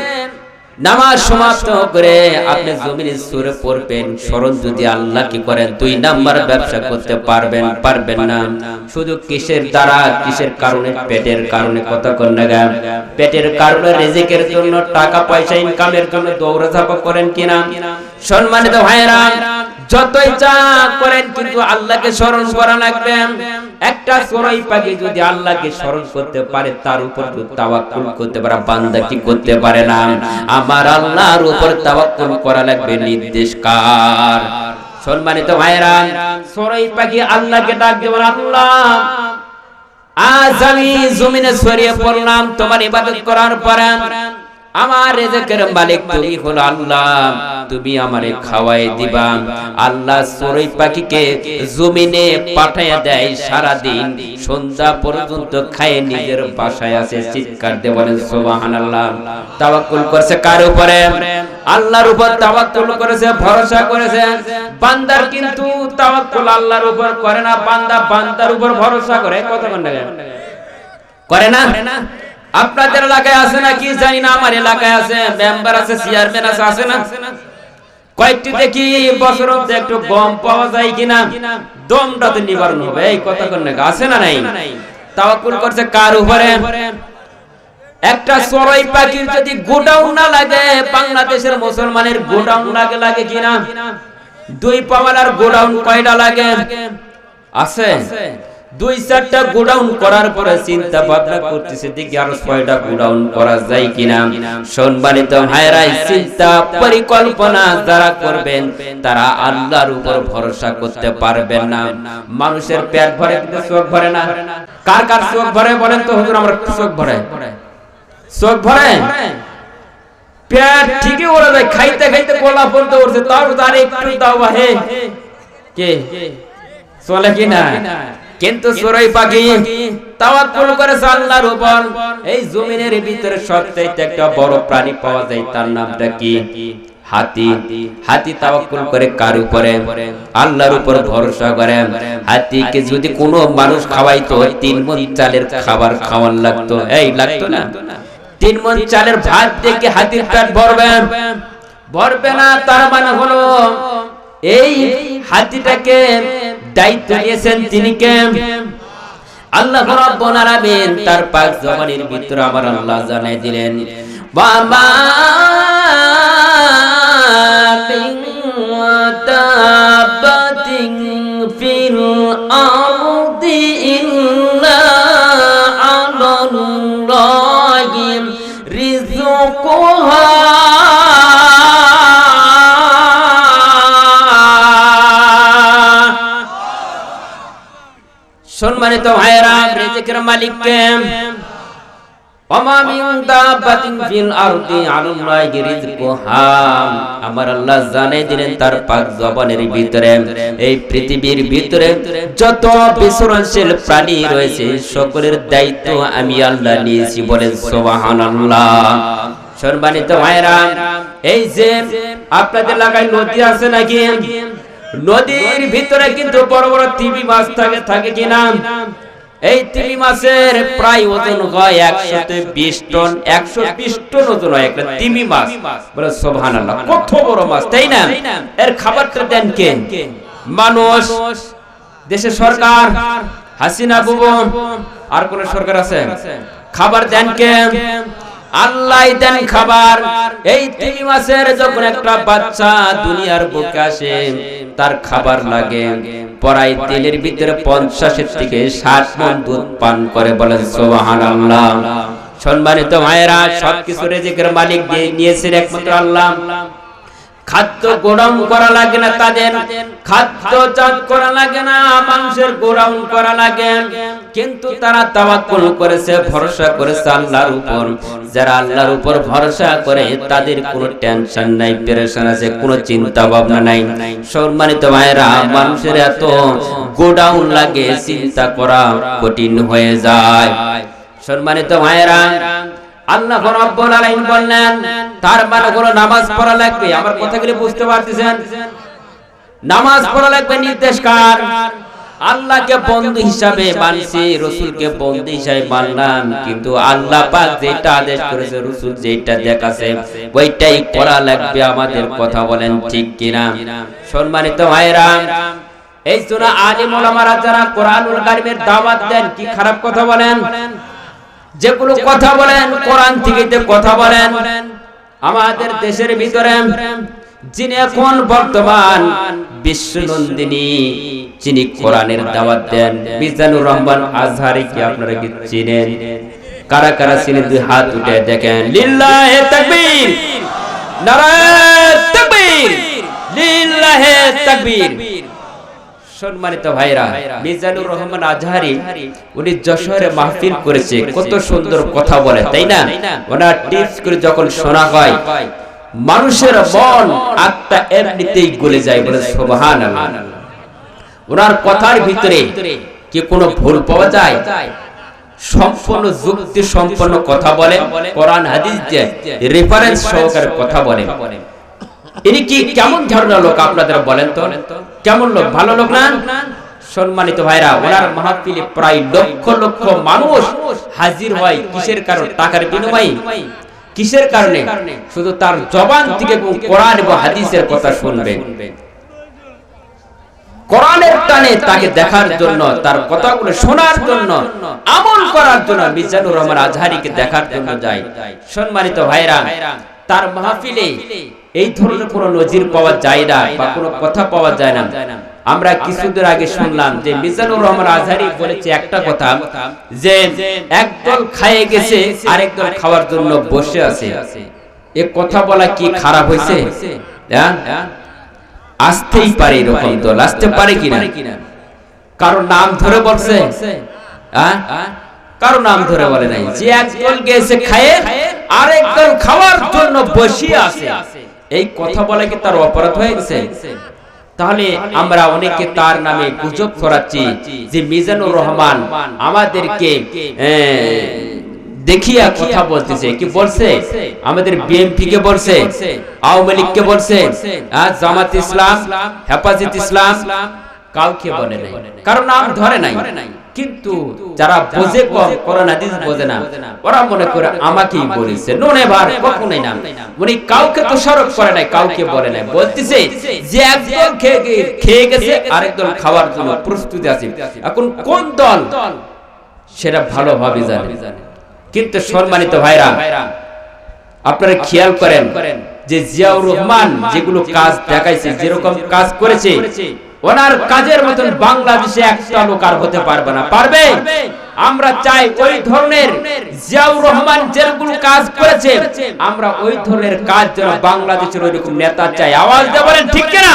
নামাজ সমাপ্ত করে আপনি জমিনে সূরা পড়বেন স্মরণ যদি আল্লাহকে করেন দুই নাম্বার ব্যবসা করতে পারবেন না শুধু কিসের দ্বারা কিসের কারণে পেটের কারণে কথা কোন না পেটের কারণে রিজিকের জন্য টাকা পয়সা ইনকামের জন্য দৌড়াঝাঁপ করেন কিনা সম্মানিত ভাইরা যতই যা করেন কিন্তু আল্লাহকে স্মরণ করা লাগবে একটা চড়াই পাখি যদি আল্লাহকে স্মরণ করতে পারে তার উপর তাওয়াক্কুল করতে পারে বান্দা কি করতে পারে না আমার আল্লাহর উপর তাওয়াক্কুল করা লাগবে নির্দেশ কার সম্মানিত ভাইরা চড়াই পাখি আল্লাহকে ডাক দেবেন আল্লাহ আজ আমি জমিনে ছড়িয়ে পড়লাম তোমার ইবাদত করার পরে আমার রিজিকের মালিক তুমি হলো আল্লাহ তুমি আমারে খাওয়াই দিবা আল্লাহ চড়ুই পাখিকে জমিনে পাঠায়া দেয় সারা দিন সন্ধ্যা পর্যন্ত খায় নিজের বাসায় আছে চিৎকার দিয়ে বলেন সুবহানাল্লাহ তাওয়াক্কুল করেছে কার উপরে আল্লাহর উপর তাওয়াক্কুল করেছে ভরসা করেছে বান্দার কিন্তু তাওয়াক্কুল আল্লাহর উপর করে না বান্দা বান্দার উপর ভরসা করে কথা কোন করে না আপনাদের এলাকায় আছে না কি জানি না আমার এলাকায় আছে মেম্বার আছে চেয়ারম্যান আছে না কয়েকটি দেখি বছর একটু গম পাওয়া যায় কিনা দমটা তো নিবারণ হবে এই কথা কোন আছে না নাই তাওয়াক্কুল করছে কার উপরে একটা চড়ুই পাখির যদি গোডাউন না লাগে বাংলাদেশের মুসলমানের গোডাউন লাগে কিনা দুই পাওয়ালার গোডাউন কয়টা লাগে আছে দুই চারটা গোডাউন করার পরে চিন্তা ভাবনা করতেছে দেখি আরো 6টা গোডাউন করা যায় কিনা সম্মানিত ভাইরা চিন্তা পরিকল্পনা যারা করবেন তারা আল্লাহর উপর ভরসা করতে পারবেন না মানুষের পেট ভরে কিন্তু চোখ ভরে না কার কার চোখ ভরে বলেন তো হুজুর আমার চোখ ভরে পেট ঠিকই ওরা যায় খাইতে খাইতে গলা পর্যন্ত উঠছে তাও তার একটু দাও হে কে চলে কিনা কিন্তু চড়ুই পাখি তাওয়াক্কুল করেছে আল্লাহর উপর এই জমিনের ভিতরে সবচেয়ে একটা বড় প্রাণী পাওয়া যায় তার নামটা কি হাতি তাওয়াক্কুল করে কার উপরে আল্লাহর উপর ভরসা করে হাতিকে যদি কোনো মানুষ খাওয়াইতো 3 মণ চালের খাবার খাওয়ান লাগতো এই লাগতো না 3 মণ চালের ভাত দেখে হাতির পেট ভরবে না তার মানে হলো এই হাতিটাকে দায়িত্ব নিয়েছেন তিনি কে আল্লাহ রাব্বুল আলামিন তার পাক জবানের ভিতরে আমার আল্লাহ জানাই দিলেন বাবা তাবাতিন ফিল আরদি ইল্লা আলাল্লাহি রিজকুহা সম্মানিত ভাইরা রিজিকের মালিক কে ওমা মিন দাব্বাতিন ফিল আরদি আলাল্লাহি রিজকুহা, আমার আল্লাহ জানাই দিলেন তার পাক জবানের ভিতরে এই পৃথিবীর ভিতরে যত বিচরণশীল প্রাণী রয়েছে সকলের দায়িত্ব আমি আল্লাহ নিয়েছি, বলেন সুবহানাল্লাহ। সম্মানিত ভাইরা, এই যে আপনাদের এলাকায় নদী আছে নাকি? নদীর ভিতরে কিন্তু বড় বড় তিমি মাছ থাকে কিনা? এই তিমি মাছের প্রায় ওজন হয় 120 টন, 120 টন ওজন হয় একটা তিমি মাছ, বলে সুবহানাল্লাহ। কত বড় মাছ, তাই না? এর খাবারটা দেন কে? মানুষ, দেশের সরকার, হাসিনা ভুবন, আর কোন সরকার আছে? খাবার দেন কে? আল্লাহ দেন খাবার। এই তিমি মাছের যখন একটা বাচ্চা দুনিয়ার বুকে আসে তার খাবার লাগে প্রায় দিনের ভিতরে 50 থেকে 60 মণ দুধ পান করে, বলেন সুবহানাল্লাহ। সম্মানিত ভাইরা, সবকিছু রিজিকের মালিক দিয়ে নিয়েছেন একমাত্র আল্লাহ। খাদ্য গোডাউন করা লাগে না, তাদের খাদ্য চাষ করা লাগে না, মাংসের গোডাউন করা লাগে, কিন্তু তারা তাওয়াক্কুল করেছে, ভরসা করেছে আল্লাহর উপর। যারা আল্লাহর উপর ভরসা করে তাদের কোনো টেনশন নাই, পেরেশান আছে, কোনো চিন্তা ভাবনা নাই। সম্মানিত ভাইরা, মানুষের এত গোডাউন লাগে, চিন্তা করা কঠিন হয়ে যায়। সম্মানিত ভাইরা, আল্লাহ রাব্বুল আলামিন বললেন তার মানে হলো নামাজ পড়া লাগবে। আমার কথাগুলো বুঝতে পারতেছেন? নামাজ পড়া লাগবে, নির্দেশ কার? আল্লাহকে বন্ধু হিসাবে মানছি, রাসূলকে বন্ধু হিসাবে মানলাম, কিন্তু আল্লাহ পাক যেটা আদেশ করেছে, রাসূল যেটা দেখাছে ওইটাই করা লাগবে আমাদের। কথা বলেন ঠিক কিনা? সম্মানিত ভাইরা, এই জন্য আলিম ওলামারা যারা কোরআনুল কারীমের দাওয়াত দেন, কি খারাপ কথা বলেন? যেগুলো কথা বলেন কোরআন থেকে কথা বলেন। আমাদের দেশের ভিতরে যিনি এখন বর্তমান বিশ্বনন্দিনী, যিনি কোরআনের দাওয়াত দেন, মিজানুর রহমান আজহারি, কি আপনারা কি চিনেন? কারা কারা চিনেন? দুই হাত উঠে দেখেন। লিল্লাহে তাকবীর, নারায়ে তাকবীর, লিল্লাহে তাকবীর। সম্মানিত ভাইরা, মিজানুর রহমান আজহারি উনি যশোরে মাহফিল করেছে, কত সুন্দর কথা বলে, তাই না? ওনার টিপস করে যখন শোনা হয় মানুষের মন আত্মা এমনিতেই গলে যায়, বলে সুবহানাল্লাহ। ওনার কথার ভিতরে কি কোনো ভুল পাওয়া যায়? সম্পূর্ণ যুক্তি সম্পন্ন কথা বলে, কোরআন হাদিস দিয়ে রেফারেন্স সহকারে কথা বলে। ইনি কি কেমন ধরনের লোক আপনাদের বলেন তো? কেমন লোক? ভালো লোক না? সম্মানিত ভাইরা, ওনার মাহফিলে প্রায় লক্ষ লক্ষ মানুষ হাজির হয়। কিসের কারণে? টাকার বিনিময়ে। কিসের কারণে? শুধু তার জবান থেকে কোরআন এবং হাদিসের কথা শুনবে, কোরআনের টানে তাকে দেখার জন্য, তার কথাগুলো শোনার জন্য, আমল করার জন্য মিজানুর রহমান আজহারিকে দেখার জন্য যায়। সম্মানিত ভাইরা, তার মাহফিলে এই ধরনের কোনো নজির পাওয়া যায় না বা কোনো কথা পাওয়া যায় না। আমরা কিছুদিন আগে শুনলাম যে মিজানুর রহমান আজহারি বলেছে একটা কথা, যে একদল খাইয়ে গেছে আরেকদল খাওয়ার জন্য বসে আছে। এ কথা বলা কি খারাপ হয়েছে? আসতেই পারে, এরকম দল আসতে পারে কিনা? কারো নাম ধরে বলছে? কারো নাম ধরে বলে নাই। যে একদল গেছে খায়ে আরেকদল খাওয়ার জন্য বসে আছে, এই কথা বলে কি তার অপরাধ হয়ে গেছে? তাহলে আমরা অনেকে তার নামে গুজব ছড়াচ্ছি যে মিজানুর রহমান আমাদেরকে দেখিয়া কথা বলতেছে। কি বলছে? আমাদের বিএনপি কে বলছে, আওয়ামী লীগ কে বলছে, জামাত ইসলাম, হেফাজত ইসলাম, কাউকে বলে নাই, কারণ নাম ধরে নাই। কিন্তু যারা বোঝে কম, কোরআন হাদিস বোঝে না, ওরা মনে করে আমাকেই বলেছে। নুনে ভার কখনোই না, উনি কাউকে দোষারোপ করে নাই, কাউকে বলে নাই। বলতেছে যে একদল খেয়ে গেছে আরেকদল খাওয়ার জন্য প্রস্তুতি আছে। এখন কোন দল সেটা ভালোভাবে জানে। কিন্তু সম্মানিত ভাইরা, আপনারা খেয়াল করেন যে জিয়াউর রহমান যেগুলো কাজ দেখাইছে, যেরকম কাজ করেছে, ওনার কাজের মতন বাংলাদেশে একটা লোক আর হতে পারবে না। পারবে? আমরা চাই ওই ধরনের জিয়াউর রহমান যেগুলো কাজ করেছে, আমরা ওই ধরনের কাজ যেন বাংলাদেশের ওইরকম নেতা চাই। আওয়াজ দিয়ে বলেন ঠিক কিনা?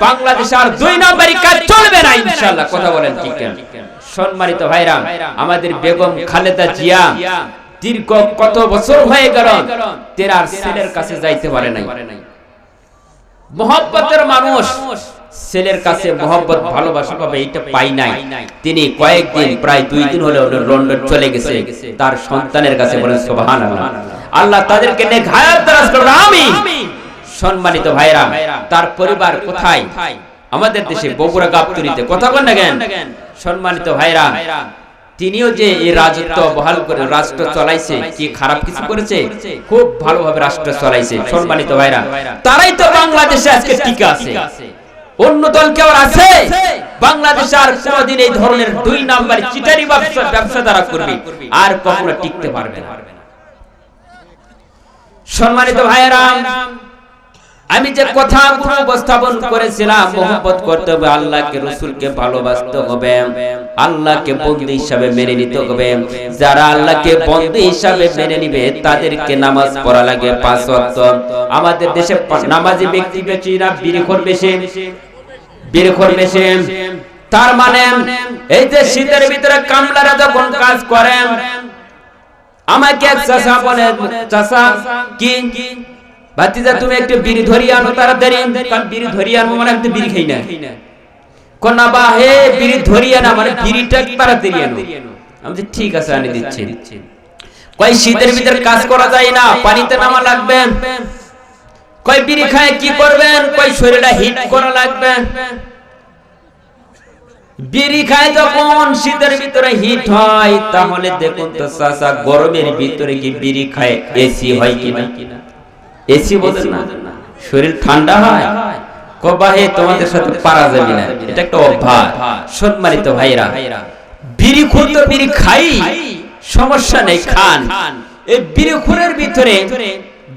বাংলাদেশে আর দুই নম্বরই কাজ চলবে না ইনশাআল্লাহ। কথা বলেন ঠিক কিনা? সম্মানিত ভাইরা, আমাদের বেগম খালেদা জিয়া দীর্ঘ কত বছর হয়ে গেল তেনার ছেলের কাছে যাইতে পারে নাই। মহব্বতের মানুষ ছেলের কাছে মহব্বত ভালোবাসা পাবে এটা পাই নাই। তিনি কয়েকদিন প্রায় 2 দিন হলো লন্ডন চলে গেছে তার সন্তানের কাছে। বলেন সুবহানাল্লাহ। আল্লাহ তাদেরকে নেঘায়াত দারাজ করুন, আমিন। সম্মানিত ভাইরা, তার পরিবার কোথায়? আমাদের দেশে বগুড়া গাবতলীতে। কথা বলেন না কেন? সম্মানিত ভাইরা, তিনিও যে এই রাজত্ব বহাল করে রাষ্ট্র চালাইছে, কি খারাপ কিছু করেছে? খুব ভালোভাবে রাষ্ট্র চালাইছে। সম্মানিত ভাইরা, তারাই তো বাংলাদেশে আজকে টিকে আছে। অন্য দল কেউ আছে? বাংলাদেশে আর কোনদিন এই ধরনের 2 নাম্বার চিটারি ব্যবসা দ্বারা করবে আর কখনো টিকতে পারবে না। সম্মানিত ভাইরা, আমি যে কথা উপস্থাপন করেছিলাম, মহব্বত করতে হবে, আল্লাহকে রাসূলকে ভালোবাসতে হবে, আল্লাহকে বন্ধু হিসাবে মেনে নিতে হবে। যারা আল্লাহকে বন্ধু হিসাবে মেনে নিবে তাদেরকে নামাজ পড়া লাগে 5 ওয়াক্ত। আমাদের দেশে নামাজি ব্যক্তি বেশিরা বিড়িখোর বেশি। তার মানে এই যে শীতের ভিতরে কামলারা যখন কাজ করেন, আমাকে এক চাচা বলে, চাচা কি ভাতিজা তুমি একটু বিড়ি ধরিয়ে আনো তাড়াতাড়ি। কারণ বিড়ি ধরিয়ে আনো মানে আমি তো বিড়ি খাই না। কোন বা হে বিড়ি ধরিয়ে না মানে বিড়িটা তাড়াতাড়ি আনো। আমি বলি ঠিক আছে আনি দিচ্ছি। কই শীতের ভিতরে কাজ করা যায় না, পানিতে নামা লাগবে। কই বিড়ি খায় কি করবেন? কই শরীরটা হিট করা লাগবে। বিড়ি খায় যখন শীতের ভিতরে হিট হয়, তাহলে দেখুন তো চাচা গরমের ভিতরে কি বিড়ি খায় এসি হয় কিনা? এসি বোঝেন না, শরীর ঠান্ডা হয়। কবাহে তোমাদের সাথে পারা যাবে না, এটা একটা অভ্যাস। সম্মানিত ভাইরা, বিড়ি খুর তো বিড়ি খাই, সমস্যা নেই, খান। এই বিড়ি খুরের ভিতরে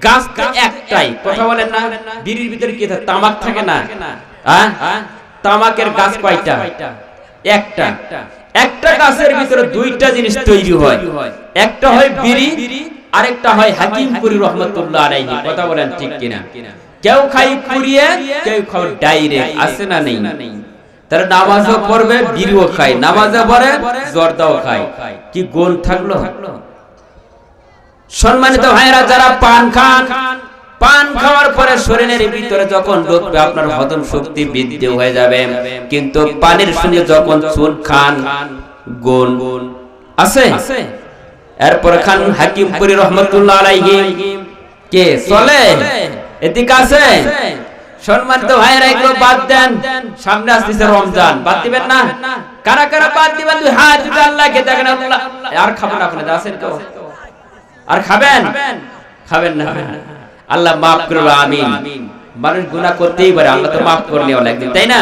গাছ একটাই। কথা বলেন না? বিড়ির ভিতরে কি থাকে? তামাক থাকে না? তামাকের গাছ কয়টা? একটা। একটা গাছের ভিতরে 2টা জিনিস তৈরি হয়। একটা হয় বিড়ি, আরেকটা হয় হাকিমপুরি রহমাতুল্লাহ আলাইহি। কথা বলেন ঠিক কিনা? কেউ খাই পুড়িয়ে, কেউ খাও ডাইরেক্ট। আছে না নেই? তারা নামাজও পড়বে, বিড়িও খায়, নামাজও পড়ে, জর্দাও খায়। কি গুণ থাকলো? সম্মানিত ভাইরা, যারা পান খান, পান খাওয়ার পরে শরীরের ভিতরে যখন ঢুকবে আপনার হজম শক্তি বৃদ্ধি হয়ে যাবে। কিন্তু পানির সঙ্গে যখন চুন খান, গুণ আছে? এরপর খান হাকিমপুরি রহমাতুল্লাহ আলাইহি। কে চলে? এদিকে আছে? সম্মানিত ভাইরা, এগুলো বাদ দেন। সামনে আসছে রমজান, বাদ দিবেন না? কারা কারা বাদ দিবেন? 2 হাত তুলে আল্লাহকে দেখেন। আল্লাহ আর খাবেন আপনারা? আছেন কেউ? আর খাবেন? খাবেন না? আল্লাহ মাফ করুন, আমিন। মানুষ গুনাহ করতেই পারে, আল্লাহ তো মাফ করলে একদিন, তাই না?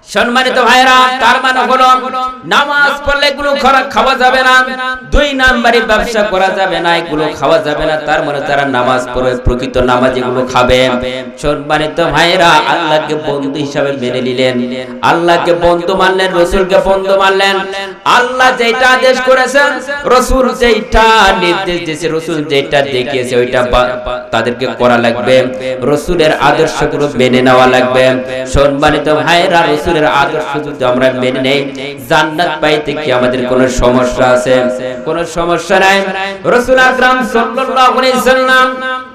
সম্মানিত ভাইরা, তার মানে হলো নামাজ পড়লে এগুলো খাওয়া যাবে না। 2 নাম্বারি ব্যবসা করা যাবে না, এগুলো খাওয়া যাবে না। তার মানে যারা নামাজ পড়ে প্রকৃত নামাজ এগুলো খাবে। সম্মানিত ভাইরা, আল্লাহকে বন্ধু হিসাবে মেনে নিলেন, আল্লাহকে বন্ধু মানলেন, রাসূলকে বন্ধু মানলেন। আল্লাহ যেটা আদেশ করেছেন, রাসূল যেটা নির্দেশ দিয়েছে, রাসূল যেটা দেখিয়েছে ওইটা তাদেরকে করা লাগবে। রাসূলের আদর্শগুলো মেনে নেওয়া লাগবে। সম্মানিত ভাইরা, রাসূলের আদর্শ যদি আমরা মেনে নেই, জান্নাত পাইতে কি আমাদের কোনো সমস্যা আছে? কোনো সমস্যা নাই। রাসূল আকরাম সাল্লাল্লাহু আলাইহি ওয়াসাল্লাম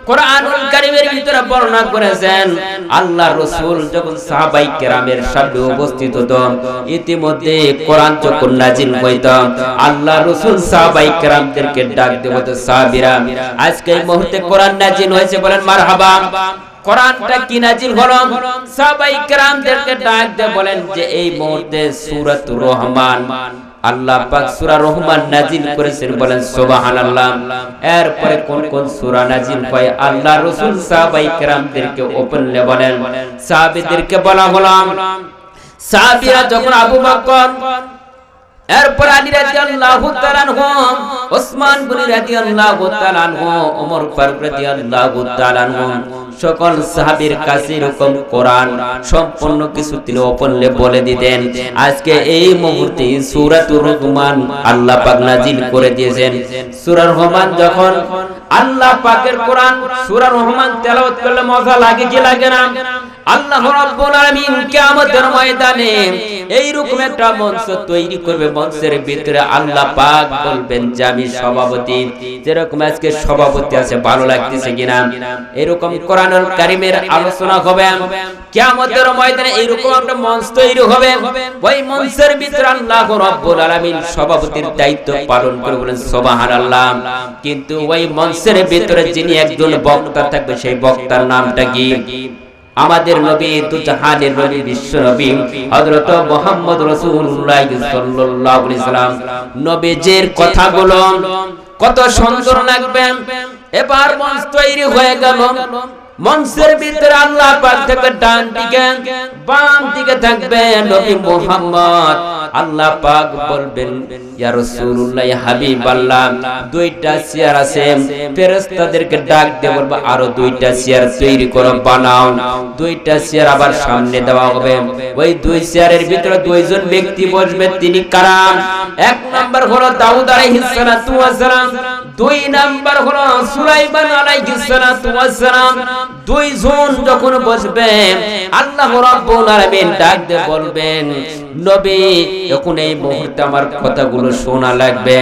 কোরআনুল কারীমের ভিতরে বর্ণনা করেছেন, আল্লাহ রাসূল যখন সাহাবায়ে কেরামের সামনে উপস্থিত হতো, ইতিমধ্যে কোরআন যখন নাজিল হইতো, আল্লাহ রাসূল সাহাবায়ে কেরামদেরকে ডাক দিতো, সাহাবীরা আজকে এই মুহূর্তে কোরআন নাজিল হয়েছে, বলেন মারহাবা। কোরআনটা কি নাজিল হলো? সাহাবায়ে কেরামদেরকে ডাক দিয়ে বলেন যে এই মুহূর্তে সূরাতুর রহমান, আল্লাহ পাক সূরা রহমান নাজিল করেছেন, বলেন সুবহানাল্লাহ। এরপরে কোন কোন সূরা নাজিল হয় আল্লাহ রাসূল সাহাবায়ে কেরামদেরকে ওপেনলি বলেন। সাহাবীদেরকে বলা হলো, সাহাবীরা যখন আবু বকর, এরপর আলী রাদিয়াল্লাহু তাআলা আনহু, ওসমান গনি রাদিয়াল্লাহু তাআলা আনহু, ওমর ফারুক রাদিয়াল্লাহু তাআলা আনহু, সকল সাহাবীর কাছে এরকম কোরআন সম্পূর্ণ কিছু তিনি ওপেনলি বলে দিতেন। আজকে এই মুহূর্তে সূরাতুর রহমান আল্লাহ পাক নাজিল করে দিয়েছেন। সূরা রহমান যখন আল্লাহ পাকের কোরআন, সূরা রহমান তেলাওয়াত করলে মজা লাগে কি লাগে না? আল্লাহ রাব্বুল আলামিন কিয়ামতের ময়দানে এইরকম একটা মঞ্চ তৈরি করবে, মঞ্চের ভিতরে আল্লাহ পাক বলবেন যে আমি সভাপতি। যেরকম আজকে সভাপতি আছে, ভালো লাগতেছে কিনা? এরকম কোরআনুল কারীমের আলোচনা হবে কিয়ামতের ময়দানে, এইরকম একটা মঞ্চ তৈরি হবে। ওই মঞ্চের ভিতরে আল্লাহ রাব্বুল আলামিন সভাপতির দায়িত্ব পালন করে, বলেন সুবহানাল্লাহ। কিন্তু ওই মঞ্চের ভিতরে যিনি একজন বক্তা থাকবে, সেই বক্তার নামটা কি? আমাদের নবী, দুজাহানের নবী, বিশ্ব নবী হযরত মুহাম্মদ রাসূলুল্লাহ সাল্লাল্লাহু আলাইহি সাল্লাম। নবীজির কথাগুলো কত সুন্দর লাগবে। এবার মঞ্চ তৈরি হয়ে গেল। মঞ্চের ভিতরে আল্লাহ পাক থাকবে ডান দিকে, বাম দিকে থাকবে নবী মুহাম্মদ। আল্লাহ পাক বলবেন ইয়া রাসূলুল্লাহ, ইয়া হাবিবাল্লাহ, দুইটা চেয়ার আছে, ফেরেশতাদেরকে ডাক দিয়ে বলবো আরো দুইটা চেয়ার তৈরি করো, বানাও। দুইটা চেয়ার আবার সামনে দেওয়া হবে। ওই দুই চেয়ারের ভিতরে দুইজন ব্যক্তি বসবে। তিনি কারা? এক নাম্বার হলো দাউদ আলাইহিস সালাতু ওয়াস সালাম, দুই নাম্বার হলো সুলাইমান আলাইহিস সালাতু ওয়াস সালাম। দুইজন যখন বসবে, আল্লাহ রাব্বুল আলামিন ডাক দিয়ে বলবেন নবী, এখন এই মুহূর্তে আমার কথাগুলো শোনা লাগবে।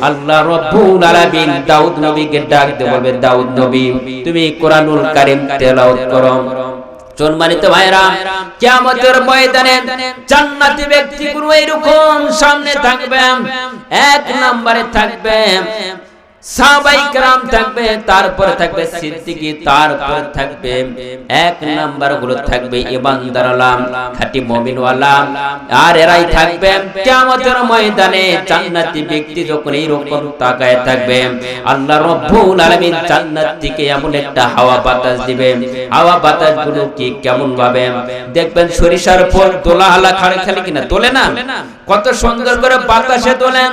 আল্লাহ রাব্বুল আলামিন দাউদ নবীকে ডাক দিয়ে বলবে, দাউদ নবী, তুমি কোরআনুল কারীম তেলাওয়াত করো। সম্মানিত ভাইরা, কিয়ামতের ময়দানে জান্নাতি ব্যক্তিগুলো এরকম সামনে থাকবে। এক নম্বরে থাকবে সাহাবায়ে কেরাম থাকবে, তারপরে থাকবে সিদ্দিকী, তারপর থাকবে এক নাম্বার গুলো থাকবে ইমানদার আলাম, খাঁটি মুমিন ওয়ালা। আর এরাই থাকবে কিয়ামতের ময়দানে। জান্নাতি ব্যক্তি যখন এইরকম তাকায় থাকবে, আল্লাহ রাব্বুল আলামিন জান্নাত থেকে এমন একটা হাওয়া বাতাস দিবে। হাওয়া বাতাস গুলো কি কেমন ভাবে দেখবেন, সরিষার ফুল দোলা হালা খাড়ে খালি কিনা তোলে না, কত সুন্দর করে বাতাসে তোলেন।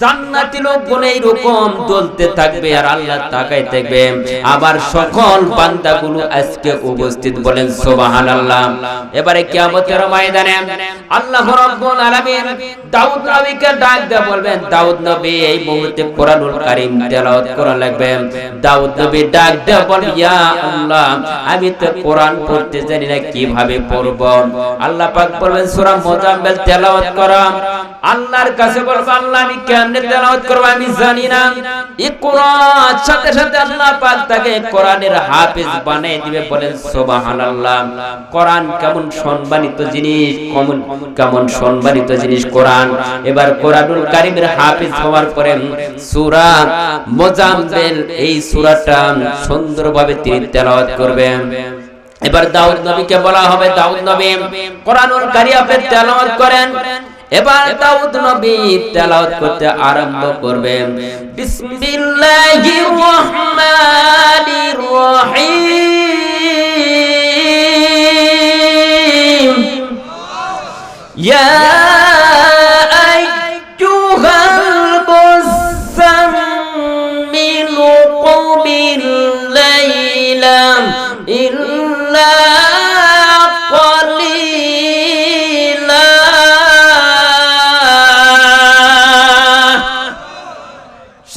জান্নাতি লোকগুলো এইরকম দোলতে থাকবে আর আল্লাহ তাকায় থাকবে। আবার সকল বান্দাগুলো আজকে উপস্থিত, বলেন সুবহানাল্লাহ। এবারে কিয়ামতের ময়দানে আল্লাহ রাব্বুল আলামিন দাউদ নবীকে ডাক দিয়ে বলবেন, দাউদ নবী এই মুহূর্তে কোরআনুল কারীম তেলাওয়াত করা লাগবে। দাউদ নবী ডাক দিয়ে বলেন, ইয়া আল্লাহ, আমি তো কোরআন পড়তে জানি না, কিভাবে পড়ব? আল্লাহ পাক বলবেন সূরা মুজাম্মিল তেলাওয়াত করো। আল্লাহর কাছে বলবো, আল্লাহ আমি কেমনে তেলাওয়াত করব আমি জানি না। ইকরা, সাথে সাথে আল্লাহ পাক তাকে কোরআনের হাফেজ বানিয়ে দিবে, বলেন সুবহানাল্লাহ। কোরআন কেমন সম্মানিত জিনিস, কেমন সম্মানিত জিনিস কোরআন। এবার কোরআনুল কারীমের হাফেজ হওয়ার পরে সূরা মুজাম্মিল, এই সূরাটা সুন্দরভাবে তিনি তেলাওয়াত করবেন। এবার দাউদ নবীকে বলা হবে, দাউদ নবী কোরআনুল কারীমের তেলাওয়াত করেন। এবার দাউদ নবী তেলাওয়াত করতে আরম্ভ করবেন, বিসমিল্লাহির রহমানির রহিম, ইয়া আইয়ুহাল মুযাম্মিলু কুমিল লাইলা ইল্লা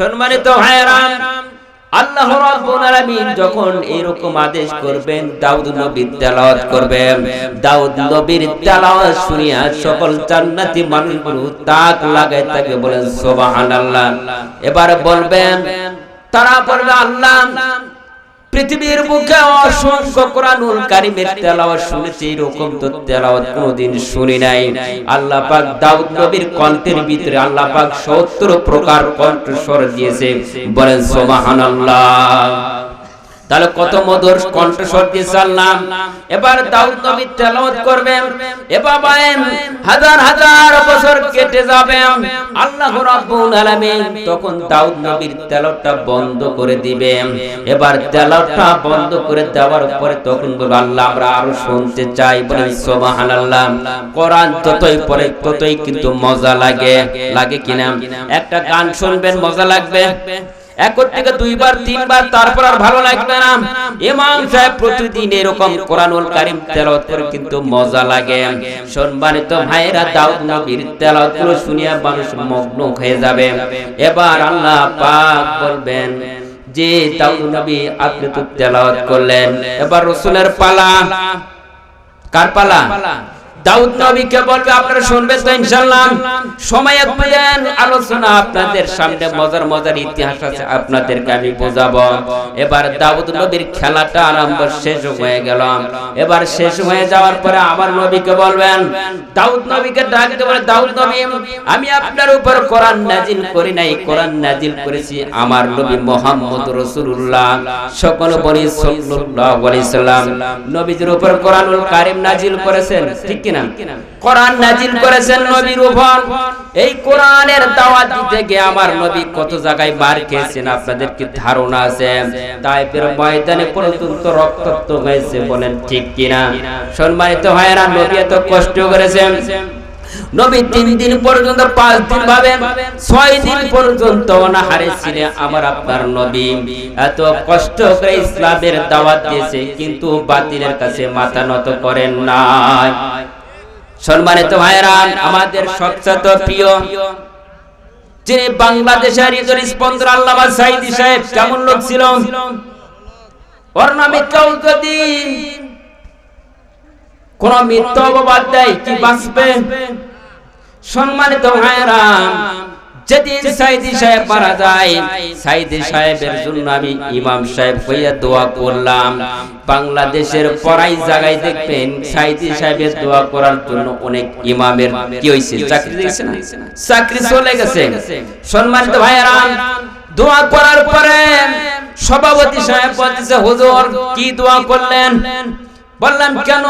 সম্মানিত ভাইরা, আল্লাহ রাব্বুল আলামিন যখন এরকম আদেশ করবেন, দাউদ নবী তেলাওয়াত করবেন। দাউদ নবীর তেলাওয়াত শুনিয়া সকল জান্নাতি মানুষগুলো তাক লাগায় থাকে, বলেন সুবহানাল্লাহ। এবার বলবেন, তারা বলবে, আল্লাহ পৃথিবীর বুকে অসংখ্য কোরআনুল কারীমের তেলাওয়াত শুনেছি, এরকম তো তেলাওয়াত কোনদিন শুনি নাই। আল্লাহ পাক দাউদ নবীর কণ্ঠের ভিতরে আল্লাহ পাক 70 প্রকার কণ্ঠস্বর দিয়েছে, বলেন সুবহানাল্লাহ। তাহলে কত মধুর কণ্ঠস্বর দিয়েছে আল্লাহ। এবার দাউদ নবী তেলাওয়াত করবেন। এবার হাজার হাজার বছর কেটে যাবে, আল্লাহ রাব্বুল আলামিন তখন দাউদ নবীর তেলাওয়াতটা বন্ধ করে দিবেন। এবার তেলাওয়াতটা বন্ধ করে দেওয়ার পরে তখন বলবে, আল্লাহ আমরা আরো শুনতে চাই, বলেন সুবহানাল্লাহ। কোরআন যতই পড়ে ততই কিন্তু মজা লাগে, লাগে কিনা? একটা গান শুনবেন মজা লাগবে, একর থেকে দুইবার তিনবার, তারপর আর ভালো লাগবে না। ইমাম সাহেব প্রতিদিন এরকম কোরআনুল কারীম তেলাওয়াত করে কিন্তু মজা লাগে। সম্মানিত ভাইরা, দাউদ নবীর তেলাওয়াতগুলো শুনিয়া মানুষ মগ্ন হয়ে যাবে। এবার আল্লাহ পাক বলবেন যে, দাউদ নবী আপনি তো তেলাওয়াত করলেন, এবার রাসূলের পালা। কার পালা? দাউদ নবীকে বলবে, আপনারা শুনবেন তো ইনশাআল্লাহ। সময় একটু দেন, আলোচনা আপনাদের সামনে মজার মজার ইতিহাস আছে, আপনাদেরকে আমি বোঝাবো। এবার দাউদ নবীর খেলাটা আরম্ভ শেষ হয়ে গেল। এবার শেষ হয়ে যাওয়ার পরে আমার নবীকে বলবেন, দাউদ নবীকে ডাক দিয়ে বলে, দাউদ নবী, আমি আপনার উপর কোরআন নাজিল করি নাই, কোরআন নাজিল করেছি আমার নবী মুহাম্মদ রাসূলুল্লাহ সকল বনি সাল্লাল্লাহু আলাইহি সাল্লাম নবীর উপর কোরআনুল কারীম নাজিল করেছেন, ঠিক কি না? কোরআন নাজিল করেছেন নবীর উপর। এই কোরআনের দাওয়াত দিতে গিয়ে আমার নবী কত জায়গায় মার খেয়েছেন আপনাদের কি ধারণা আছে? তাইফের ময়দানে পর্যন্ত রক্তাক্ত হয়েছে, বলেন ঠিক কি না? সম্মানিত ভাইরা, নবী এত কষ্ট করেছেন। নবী 3 দিন পর্যন্ত, 5 দিন ভাবে 6 দিন পর্যন্ত অনাহারে ছিলেন। আমার আপনার নবী এত কষ্ট করে ইসলামের দাওয়াত দিয়েছে, কিন্তু বাতিলের কাছে মাথা নত করেন নাই। সম্মানিত ভাইরা, আমাদের সবচেয়ে প্রিয় যিনি বাংলাদেশের হৃদয় স্পন্দন আল্লামা সাঈদী সাহেব, কেমন লোক ছিল? ওর নামে কেউ যদি কোন মিথ্যা অপবাদ দেয় কি বাঁচবে? সম্মানিত ভাইরা, যেদিন সাঈদী সাহেব মারা যায়, সাঈদী সাহেবের জন্য আমি ইমাম সাহেব হইয়া দোয়া করলাম। বাংলাদেশের পরাই জায়গায় দেখবেন সাঈদী সাহেবের দোয়া করার জন্য অনেক ইমামের কি হইছে, চাকরি দিয়েছে না, চাকরি চলে গেছে। সম্মানিত ভাইরা, দোয়া করার পরে সভাপতি সাহেব বলতেছে, হুজুর কি দোয়া করলেন? বললাম, কেন?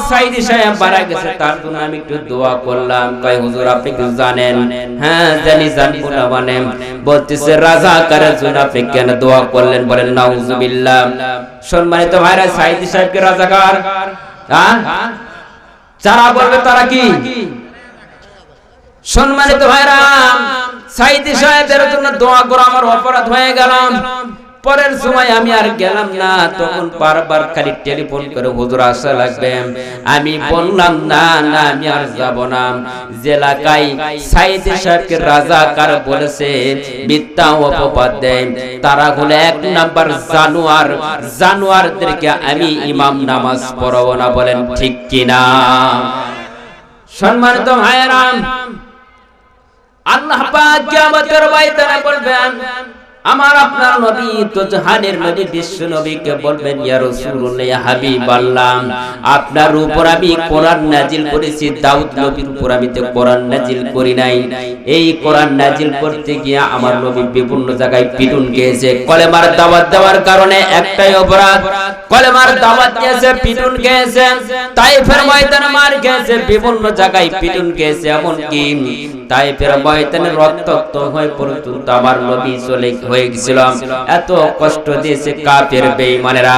সাঈদী সাহেব মারা গেছে, তার জন্য আমি একটু দোয়া করলাম। কয়, হুজুর আপনি কি জানেন? হ্যাঁ জানি, জানবো না মানে? বলতেছে, রাজাকারের জন্য আপনি কেন দোয়া করলেন? বলেন নাউজুবিল্লাহ। সম্মানিত ভাইরা, সাঈদী সাহেবকে রাজাকার, হ্যাঁ যারা বলবে তারা কি? সম্মানিত ভাইরা, সাঈদী সাহেবের জন্য দোয়া করা আমার অপরাধ হয়ে গেল। পরের সময় আমি আর গেলাম না, তখন বারবার খালি টেলিফোন করে, হুজুর আসা লাগবে। আমি বললাম, না না আমি আর যাব না। যে এলাকায় সাঈদী সাহেবকে রাজাকার বলেছে, মিথ্যা অপবাদ দেয়, তারা হলো 1 নাম্বার জানোয়ার। জানোয়ারদেরকে আমি ইমাম নামাজ পড়াবো না, বলেন ঠিক কিনা? সম্মানিত ভাইরা, আল্লাহ পাক কিয়ামতের ময়দানে বলবেন, আমার আপনার নবী তো জাহানের নবী বিশ্ব নবীকে বলবেন, ইয়া রাসূলুল্লাহ, ইয়া হাবিবাল্লাহ, আপনার উপর আমি কোরআন নাজিল করেছি, দাউদ নবীর উপর আমি তো কোরআন নাজিল করি নাই। এই কোরআন নাজিল করতে গিয়ে আমার নবী বিভিন্ন জায়গায় পিটুন খেয়েছে। কলেমার দাওয়াত দেওয়ার কারণে একটাই অপরাধ, কলেমার দাওয়াত দিয়েছে, পিটুন খেয়েছে। তাইফের ময়দানে মার খেয়েছে, বিভিন্ন জায়গায় পিটুন খেয়েছে। এমন কি তাইফের ময়দানে রক্তাক্ত হয়ে পর্যন্ত আমার নবী চলে হয়ে গেছিলাম। এত কষ্ট দিয়েছে কাফের বেঈমানেরা।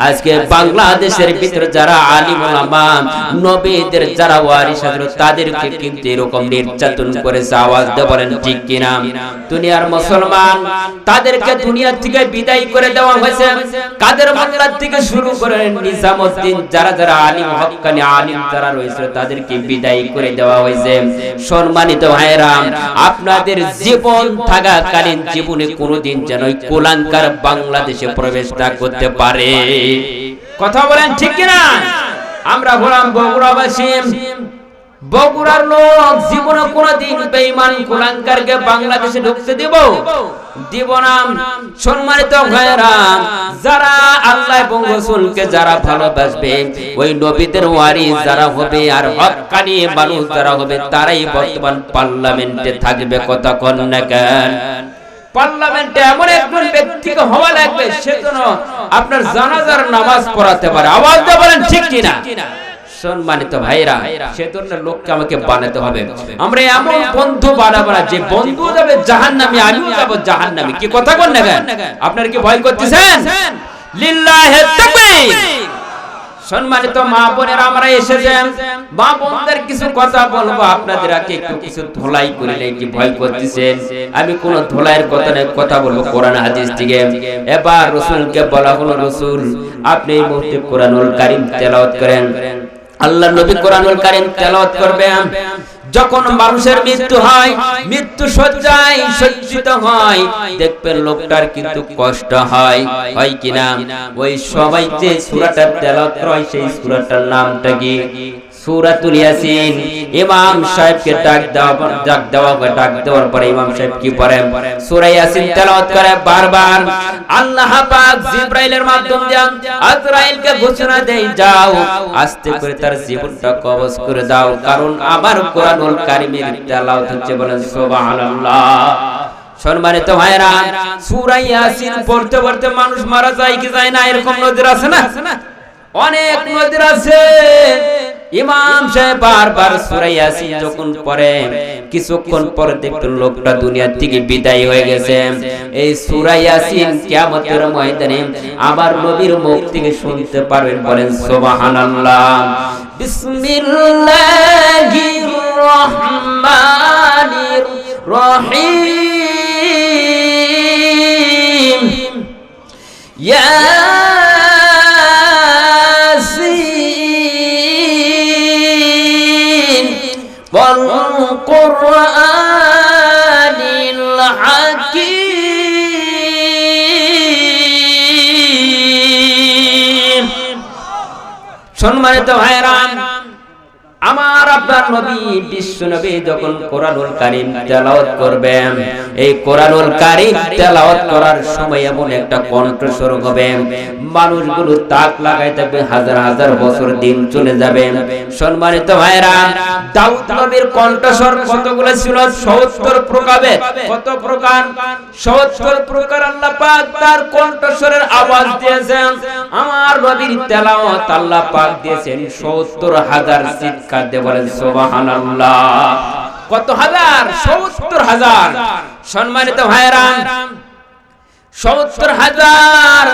আজকে বাংলাদেশের ভিতরে যারা আলিম ওলামা, নবীদের যারা ওয়ারিস আছে, তাদেরকে কিন্তু এরকম নির্যাতন করেছে। আওয়াজ দিয়ে বলেন ঠিক কিনা? দুনিয়ার মুসলমান, তাদেরকে দুনিয়া থেকে বিদায় করে দেওয়া হয়েছে। কাদের মোল্লা থেকে শুরু করে নিজামউদ্দিন, যারা যারা আলিম, হক্কানি আলিম যারা রয়েছে, তাদেরকে বিদায় করে দেওয়া হয়েছে। সম্মানিত ভাইরা, আপনাদের জীবন থাকাকালীন জীবনে কোনদিন যেন কুলাঙ্কার বাংলাদেশে প্রবেশ না করতে পারে। কথা বলেন ঠিক কিনা? আমরা হলাম বগুড়াবাসী, বগুড়ার লোক, জীবনে কোনদিন বেঈমান কুলাঙ্কারকে বাংলাদেশে ঢুকতে দিব না। সম্মানিত ভাইরা, যারা আল্লাহ এবং রাসূলকে যারা ভালোবাসবে, ওই নবীদের ওয়ারিস যারা হবে আর হক্কানি মানুষ যারা হবে, তারাই বর্তমান পার্লামেন্টে থাকবে। কথা কোন না কেন? পার্লামেন্টে এমন একজন ব্যক্তিকে হওয়া লাগবে, সেজন্য আপনার জানাজার নামাজ পড়াতে পারে। আওয়াজ দিয়ে বলেন ঠিক কিনা? সম্মানিত ভাইরা, সে ধরনের লোককে আমাকে বানাতে হবে। আমরা এমন বন্ধু বানাবো না যে বন্ধু যাবে জাহান্নামে, আমিও যাব জাহান্নামে। কি কথা কোন না? আপনারা কি ভয় করতেছেন? লিল্লাহি তাকবীর। সম্মানিত মা বোনেরা, আমরা এসেছেন, মা বোনদের কিছু কথা বলবো। আপনাদের আগে একটু কিছু ধোলাই করে নেই, কি ভয় করতেছেন? আমি কোন ধোলাইয়ের কথা নেই, কথা বলবো কোরআন হাদিস থেকে। এবার রাসূলকে বলা হলো, রাসূল আপনি এই মুহূর্তে কোরআনুল কারীম তেলাওয়াত করেন। আল্লাহর নবী কোরআনুল কারীম তেলাওয়াত করবেন। যখন মানুষের মৃত্যু হয়, মৃত্যু শয্যায় সজ্জিত হয়, দেখবেন লোকটার কিন্তু কষ্ট হয়, হয় কিনা? ওই সবাই যে সূরাটা তেলাওয়াত করে সেই সূরাটার নামটা কি? সূরাতুল ইয়াসিন। ইমাম সাহেবকে ডাক দেওয়ার পরে ইমাম সাহেব কি পড়েন? সূরা ইয়াসিন তেলাওয়াত করে বারবার। আল্লাহ পাক জিবরাইলের মাধ্যমে আজরাইলকে ঘোষণা দেয়, যাও আস্তে করে তার জীবনটা কবজ করে দাও, কারণ আমার কোরআনুল কারীমের তেলাওয়াত হচ্ছে, বলেন সুবহানাল্লাহ। সম্মানিত ভাইরা, সূরা ইয়াসিন পড়তে পড়তে মানুষ মারা যায় কি যায় না? এরকম নজির আছে না? অনেক নজির আছে। ইমাম সাহেব বারবার সূরা ইয়াসিন যখন পড়ে, কিছুক্ষণ পরে দেখবেন লোকটা দুনিয়া থেকে বিদায় হয়ে গেছে। এই সূরা ইয়াসিন কিয়ামতের ময়দানে আমার নবীর মুখ থেকে শুনতে পারবেন, বলেন সুবহানাল্লাহ। বিসমিল্লাহির রহমানির রহিম। والقرآن الحكيم। সম্মানিত ভাইরা, আমার আপনার নবী বিশ্ব নবী যখন কোরআনুল কারীম তেলাওয়াত করবেন, এই কোরআনুল কারীম তেলাওয়াত করার সময় এমন একটা কণ্ঠস্বর হবে, মানুষগুলো তাক লাগাই থাকবে, হাজার হাজার বছর দিন চলে যাবে। সম্মানিত ভাইরা, দাউদ নবীর কণ্ঠস্বর কতগুলো ছিল? 70 প্রকারের। কত প্রকার? 70 প্রকার আল্লাহ পাক তার কণ্ঠস্বরের আওয়াজ দিয়েছেন। আমার নবীর তেলাওয়াত আল্লাহ পাক দিয়েছেন 70,000 চিৎকার দিয়ে, বলেন সুবহানাল্লাহ। কত হাজার? 70,000। সম্মানিত ভাইরা, 70,000